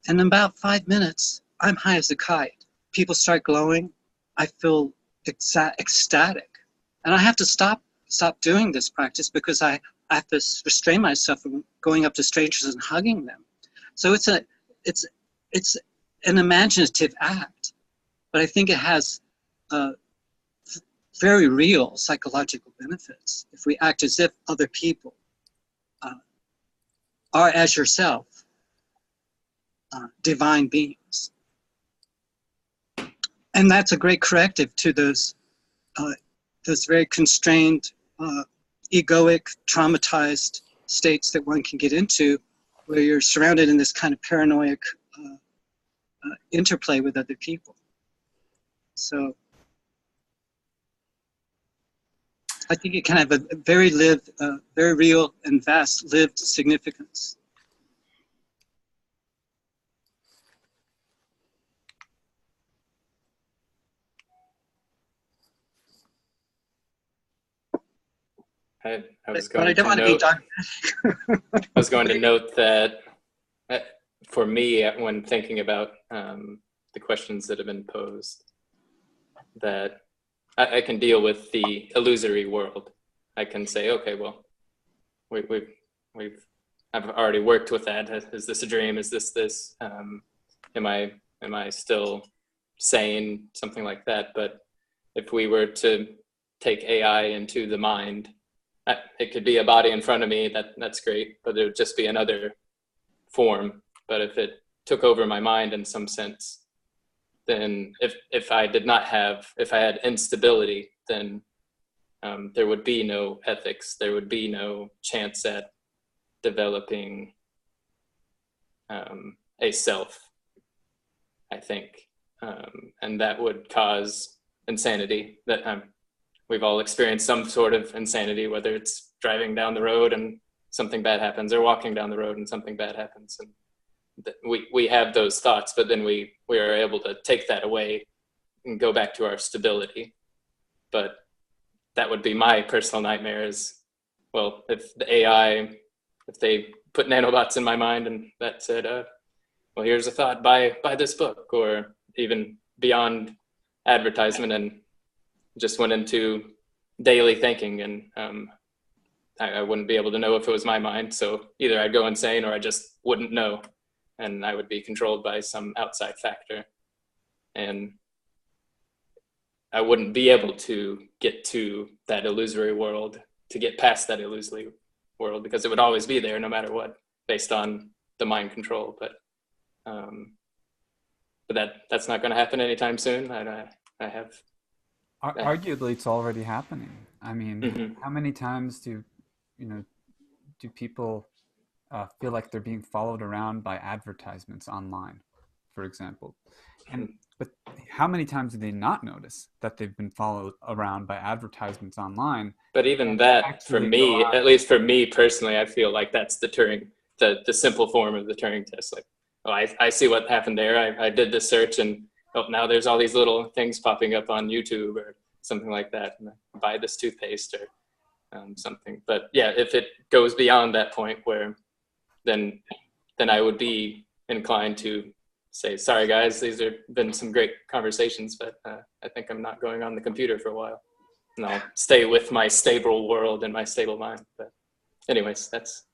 And in about 5 minutes, I'm high as a kite. People start glowing. I feel ecstatic. And I have to stop doing this practice because I have to restrain myself from going up to strangers and hugging them. So it's an imaginative act, but I think it has very real psychological benefits if we act as if other people are, as yourself, divine beings. And that's a great corrective to those very constrained, egoic, traumatized states that one can get into, where you're surrounded in this kind of paranoid interplay with other people. So I think it can have a very real and vast lived significance. I was But I going don't to want to be note, dogmatic. I was going to note that for me, when thinking about the questions that have been posed, that I can deal with the illusory world. I can say, okay, well, I've already worked with that. Is this a dream? Is this? Am I still sane? Something like that. But if we were to take AI into the mind, it could be a body in front of me. That's great, but it would just be another form. But if it took over my mind in some sense, then if I had instability, then there would be no ethics. There would be no chance at developing a self, I think. And that would cause insanity. That we've all experienced some sort of insanity, whether it's driving down the road and something bad happens, or walking down the road and something bad happens. And we have those thoughts, but then we are able to take that away and go back to our stability. But that would be my personal nightmare is, well, if the AI, if they put nanobots in my mind and that said, well, here's a thought, buy this book, or even beyond advertisement, and just went into daily thinking, and I wouldn't be able to know if it was my mind. So either I'd go insane or I just wouldn't know, and I would be controlled by some outside factor, and I wouldn't be able to get to that illusory world, to get past that illusory world, because it would always be there no matter what, based on the mind control. But that's not going to happen anytime soon. I have. Arguably, it's already happening. I mean, Mm-hmm. how many times do people feel like they're being followed around by advertisements online, for example? But how many times do they not notice that they've been followed around by advertisements online? But even that, for me, at least for me personally, I feel like that's the Turing, the simple form of the Turing test. Like, oh, I see what happened there. I did this search, and oh, now there's all these little things popping up on YouTube or something like that. And I buy this toothpaste or something. But yeah, if it goes beyond that point, where then I would be inclined to say, sorry guys, these have been some great conversations, but I think I'm not going on the computer for a while, and I'll stay with my stable world and my stable mind. But anyways, that's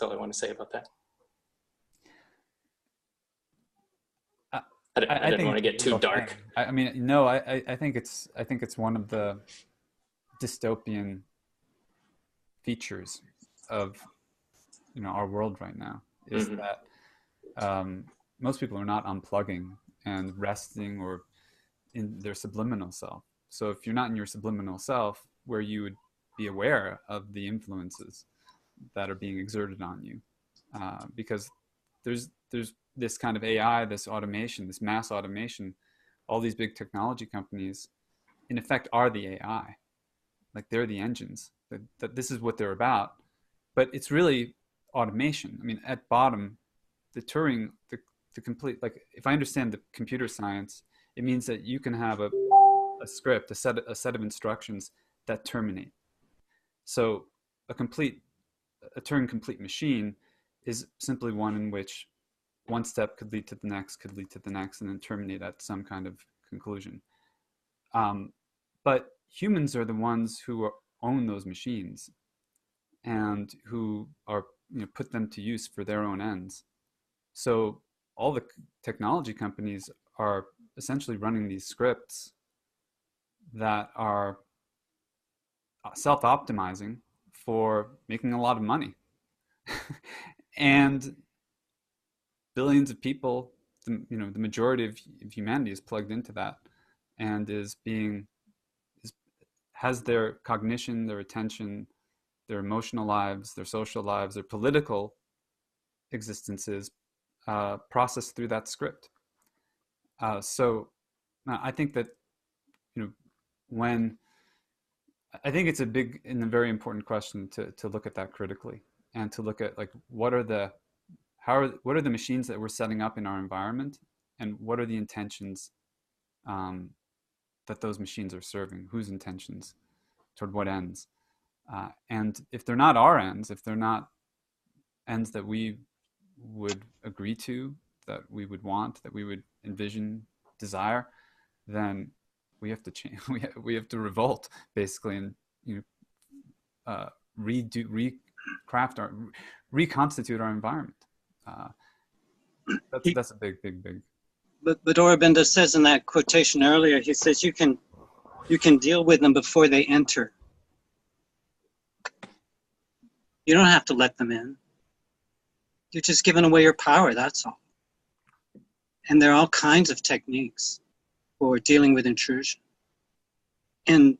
all I want to say about that. I didn't want to get too dark. I mean, no, I think it's one of the dystopian features of our world right now is that most people are not unplugging and resting or in their subliminal self. So if you're not in your subliminal self, where you would be aware of the influences that are being exerted on you, because there's this kind of AI, this automation, this mass automation, all these big technology companies, in effect, are the AI. Like, they're the engines. That this is what they're about. But it's really automation. I mean, at bottom, the Turing, the complete, like, if I understand the computer science, it means that you can have a script, a set of instructions that terminate. So a Turing complete machine is simply one in which one step could lead to the next, and then terminate at some kind of conclusion. But humans are the ones who own those machines and who are put them to use for their own ends. So all the technology companies are essentially running these scripts that are self-optimizing for making a lot of money. And billions of people, the majority of humanity is plugged into that and has their cognition, their attention, their emotional lives, their social lives, their political existences processed through that script. So I think that I think it's a big and a very important question to look at that critically, and to look at, like, what are the machines that we're setting up in our environment, and what are the intentions that those machines are serving, whose intentions, toward what ends. And if they're not our ends, if they're not ends that we would agree to, that we would want, that we would envision, desire, then we have to change. We have to revolt, basically, and reconstitute our environment. That's a big. But Aurobindo says in that quotation earlier, he says you can deal with them before they enter. You don't have to let them in. You're just giving away your power, that's all. And there are all kinds of techniques for dealing with intrusion. In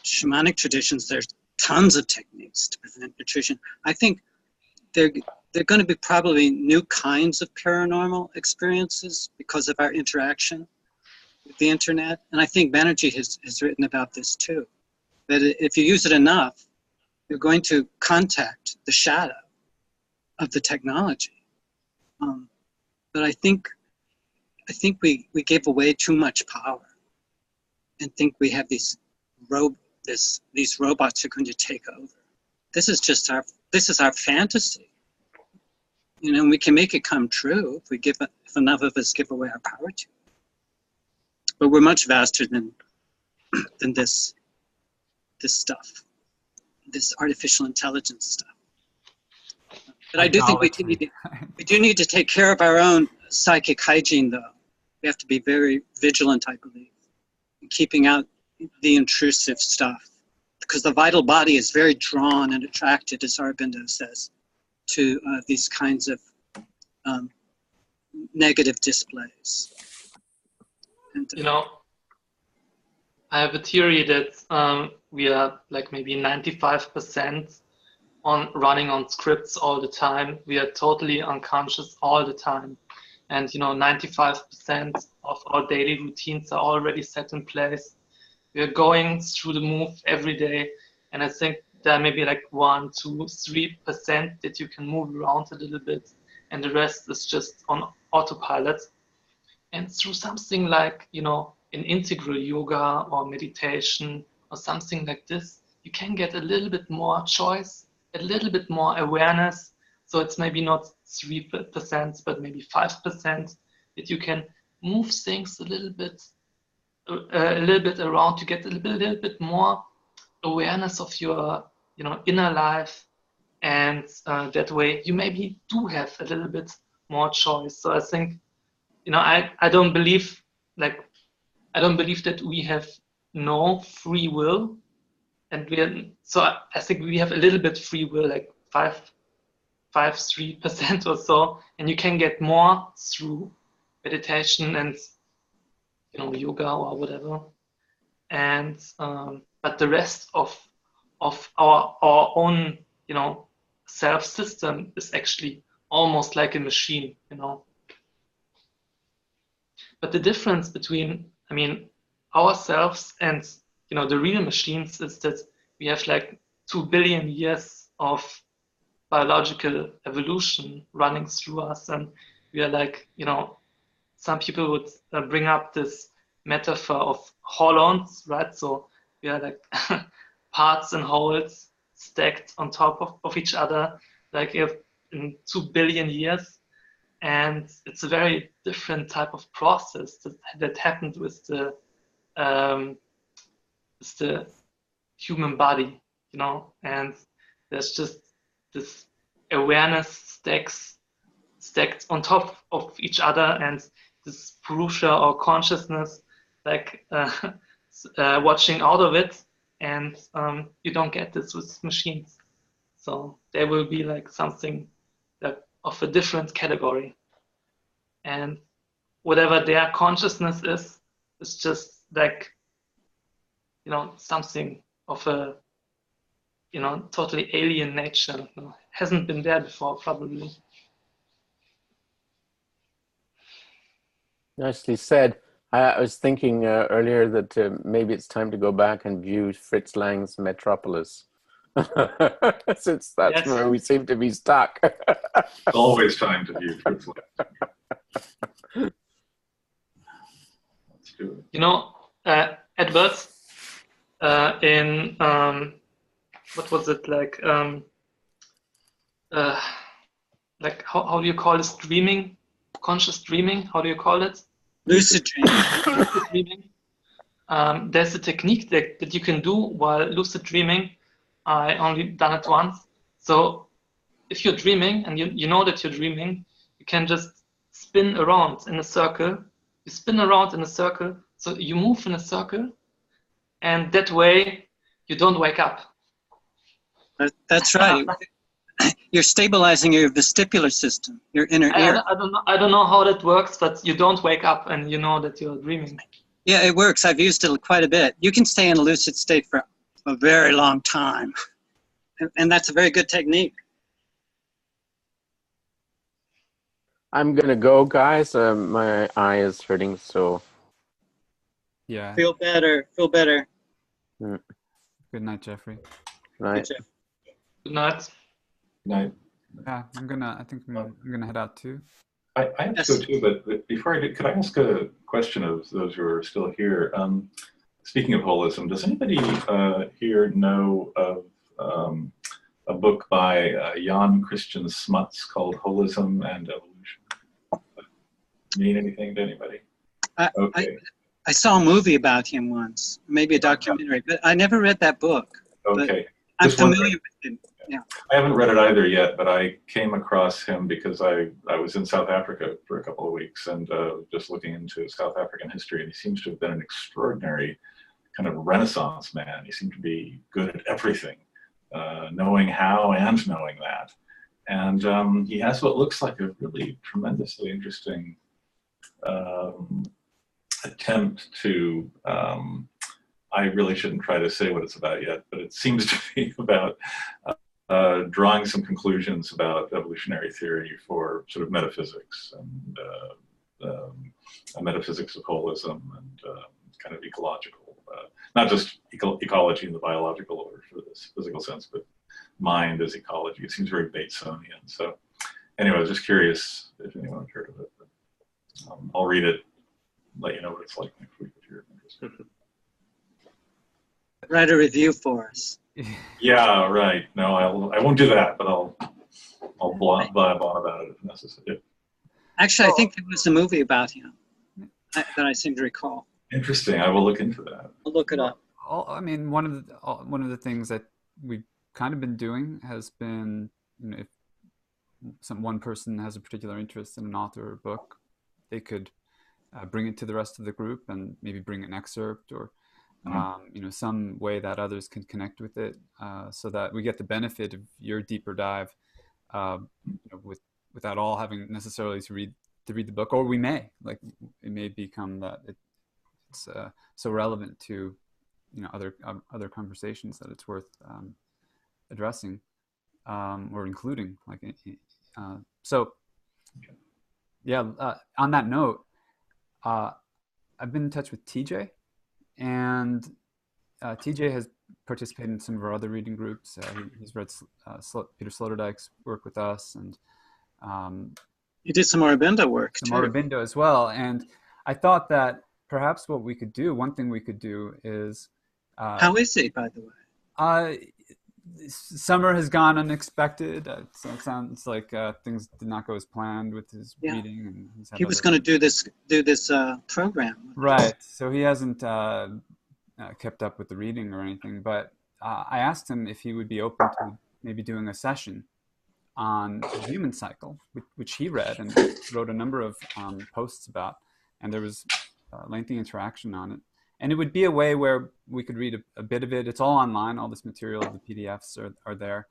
shamanic traditions, there's tons of techniques to prevent intrusion. I think they're going to be probably new kinds of paranormal experiences because of our interaction with the internet. And I think Banerjee has written about this too, that if you use it enough, you're going to contact the shadow of the technology. But I think we gave away too much power and think we have these robots are going to take over. This is our fantasy. You know, we can make it come true if enough of us give away our power to it. But we're much vaster than this stuff, this artificial intelligence stuff. But I do think we do need to take care of our own psychic hygiene, though. We have to be very vigilant, I believe, in keeping out the intrusive stuff, because the vital body is very drawn and attracted, as Aurobindo says, to these kinds of negative displays. And, you know, I have a theory that we are like maybe 95% on running on scripts all the time. We are totally unconscious all the time. And, you know, 95% of our daily routines are already set in place. We are going through the move every day. And I think there are maybe like 1, 2, 3% that you can move around a little bit. And the rest is just on autopilot. And through something like, you know, an integral yoga or meditation or something like this, you can get a little bit more choice, a little bit more awareness. So it's maybe not 3%, but maybe 5% that you can move things a little bit around to get a little bit more awareness of your, you know, inner life. And that way you maybe do have a little bit more choice. So I think, you know, I don't believe that we have no free will, and I think we have a little bit free will, like 3% or so, and you can get more through meditation and, you know, yoga or whatever. And but the rest of our own, you know, self system is actually almost like a machine, you know. But the difference between, I mean, ourselves and, you know, the real machines is that we have like 2 billion years of biological evolution running through us. And we are like, you know, some people would bring up this metaphor of hormones, right? So we are like parts and wholes stacked on top of each other, like in 2 billion years. And it's a very different type of process that happened with the human body, you know. And there's just this awareness stacked on top of each other, and this purusha or consciousness like watching out of it. And you don't get this with machines. So there will be like something that of a different category, and whatever their consciousness is just like, you know, something of a, you know, totally alien nature. You know, hasn't been there before, probably. Nicely said. I was thinking earlier that maybe it's time to go back and view Fritz Lang's Metropolis. Since that's where we seem to be stuck. Always time to view Fritz Lang. Let's do it. You know, Edward, in what was it like? Like how do you call this, dreaming, conscious dreaming? How do you call it? Lucid dreaming. Lucid dreaming. There's a technique that you can do while lucid dreaming. I only done it once. So if you're dreaming and you know that you're dreaming, you can just spin around in a circle. You spin around in a circle, so you move in a circle, and that way you don't wake up. That's right. You're stabilizing your vestibular system, your inner ear. I don't know how that works, but you don't wake up and you know that you're dreaming. Yeah, it works. I've used it quite a bit. You can stay in a lucid state for a very long time. And that's a very good technique. I'm gonna go, guys. My eye is hurting, so. Yeah. Feel better. Feel better. Good night, Jeffrey. Right. Good night. Night. Yeah, I think I'm gonna head out too. I have to go too, but before I do, could I ask a question of those who are still here? Speaking of holism, does anybody here know of a book by Jan Christian Smuts called Holism and Evolution? Mean anything to anybody? Okay. I saw a movie about him once, maybe a documentary, but I never read that book. Okay. I'm familiar with him. Yeah. I haven't read it either yet, but I came across him because I was in South Africa for a couple of weeks and just looking into South African history, and he seems to have been an extraordinary kind of Renaissance man. He seemed to be good at everything, knowing how and knowing that. And he has what looks like a really tremendously interesting attempt to, I really shouldn't try to say what it's about yet, but it seems to be about drawing some conclusions about evolutionary theory for sort of metaphysics and metaphysics of holism and kind of ecological, not just ecology in the biological or for this physical sense, but mind as ecology. It seems very Batesonian. So anyway, I was just curious if anyone had heard of it. But, I'll read it, let you know what it's like next week if you're interested. Write a review for us. Yeah, right. No, I won't do that, but I'll blab on about it if necessary. Actually, I think there was a movie about him that I seem to recall. Interesting. I will look into that. I'll look it up. I mean, one of the things that we've kind of been doing has been, you know, if one person has a particular interest in an author or book, they could bring it to the rest of the group and maybe bring an excerpt or you know, some way that others can connect with it, so that we get the benefit of your deeper dive, you know, without all having necessarily to read the book, or we may, like, it may become that it's so relevant to, you know, other conversations that it's worth addressing or including, like, so yeah. On that note, I've been in touch with TJ. And TJ has participated in some of our other reading groups. He's read Peter Sloterdijk's work with us, and you did some Aurobindo work some too. Aurobindo as well. And I thought that perhaps what we could do, one thing we could do is... how is he, by the way? Summer has gone unexpected. So it sounds like things did not go as planned with his reading. And he was going to do this program. Right. So he hasn't kept up with the reading or anything. But I asked him if he would be open to maybe doing a session on the human cycle, which he read and wrote a number of posts about. And there was lengthy interaction on it. And it would be a way where we could read a bit of it. It's all online. All this material, the PDFs are there,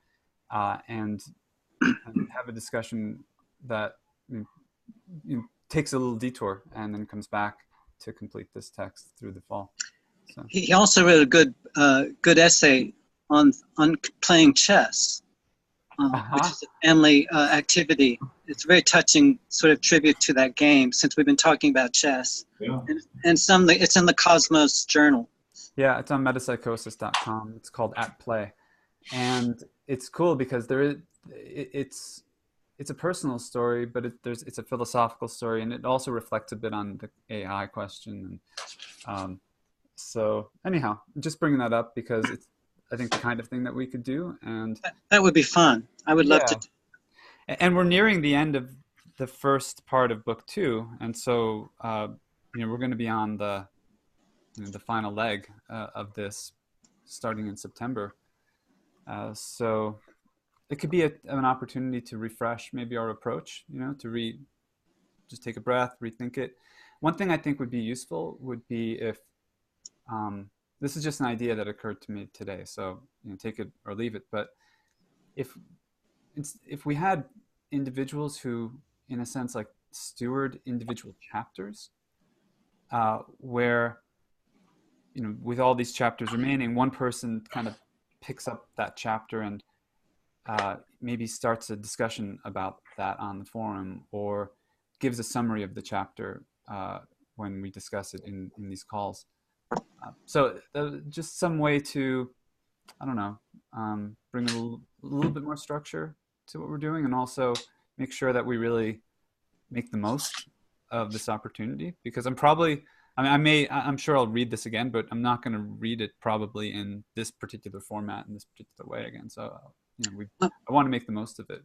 and have a discussion that, you know, takes a little detour and then comes back to complete this text through the fall. So. He also wrote a good essay on playing chess, which is a family activity. It's a very touching sort of tribute to that game, since we've been talking about chess. Yeah. And it's in the Cosmos Journal. Yeah, it's on metapsychosis.com. It's called At Play, and it's cool because it's a personal story, but it's a philosophical story, and it also reflects a bit on the AI question. And so anyhow, just bringing that up because I think, the kind of thing that we could do. And That would be fun. I would love to. And we're nearing the end of the first part of book 2, and so we're going to be on the the final leg of this, starting in September. So it could be an opportunity to refresh maybe our approach. To just take a breath, rethink it. One thing I think would be useful would be if this is just an idea that occurred to me today. So take it or leave it. But if we had individuals who, in a sense, like steward individual chapters, where with all these chapters remaining, one person kind of picks up that chapter and maybe starts a discussion about that on the forum, or gives a summary of the chapter when we discuss it in these calls. So just some way to, I don't know, bring a little bit more structure to what we're doing, and also make sure that we really make the most of this opportunity. Because I'm sure I'll read this again, but I'm not going to read it probably in this particular format, in this particular way again. So I want to make the most of it.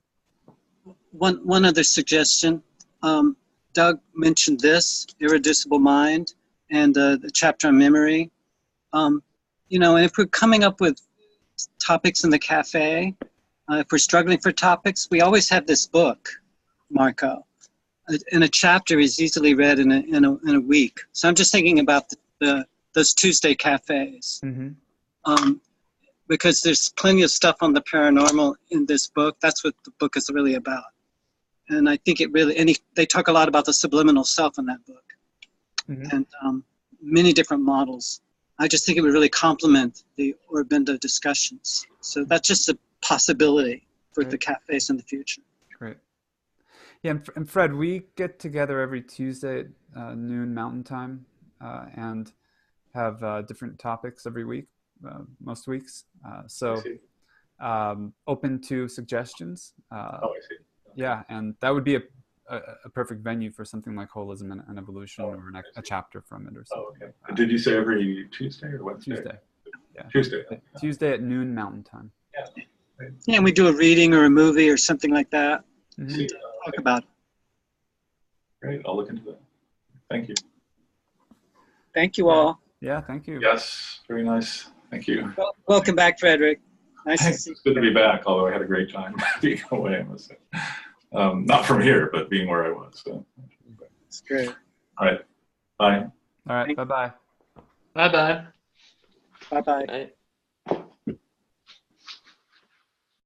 One other suggestion. Doug mentioned this, irreducible mind, and the chapter on memory. And if we're coming up with topics in the cafe, if we're struggling for topics, we always have this book, Marco. And a chapter is easily read in a week. So I'm just thinking about those Tuesday cafes. Mm-hmm. Because there's plenty of stuff on the paranormal in this book. That's what the book is really about. And I think they talk a lot about the subliminal self in that book. Mm-hmm. And many different models. I just think it would really complement the Aurobindo discussions. So that's just a possibility for the cafes in the future. Great. Yeah, and Fred, we get together every Tuesday at noon Mountain Time and have different topics every week, most weeks. So open to suggestions. I see. Yeah, and that would be a perfect venue for something like holism and evolution, or a chapter from it or something. Oh, okay. Did you say every Tuesday or Wednesday? Tuesday. Yeah. Tuesday. Tuesday at noon Mountain Time. Yeah. Yeah, and we do a reading or a movie or something like that. Mm-hmm. Talk about it. Great, I'll look into that. Thank you. Thank you all. Yeah, thank you. Yes, very nice. Thank you. Welcome back, Frederick. Nice to see you. It's good to be back, although I had a great time being away, I must say. Not from here, but being where I was. So. It's great. All right, bye. All right, bye-bye. Bye-bye. Bye-bye. Right.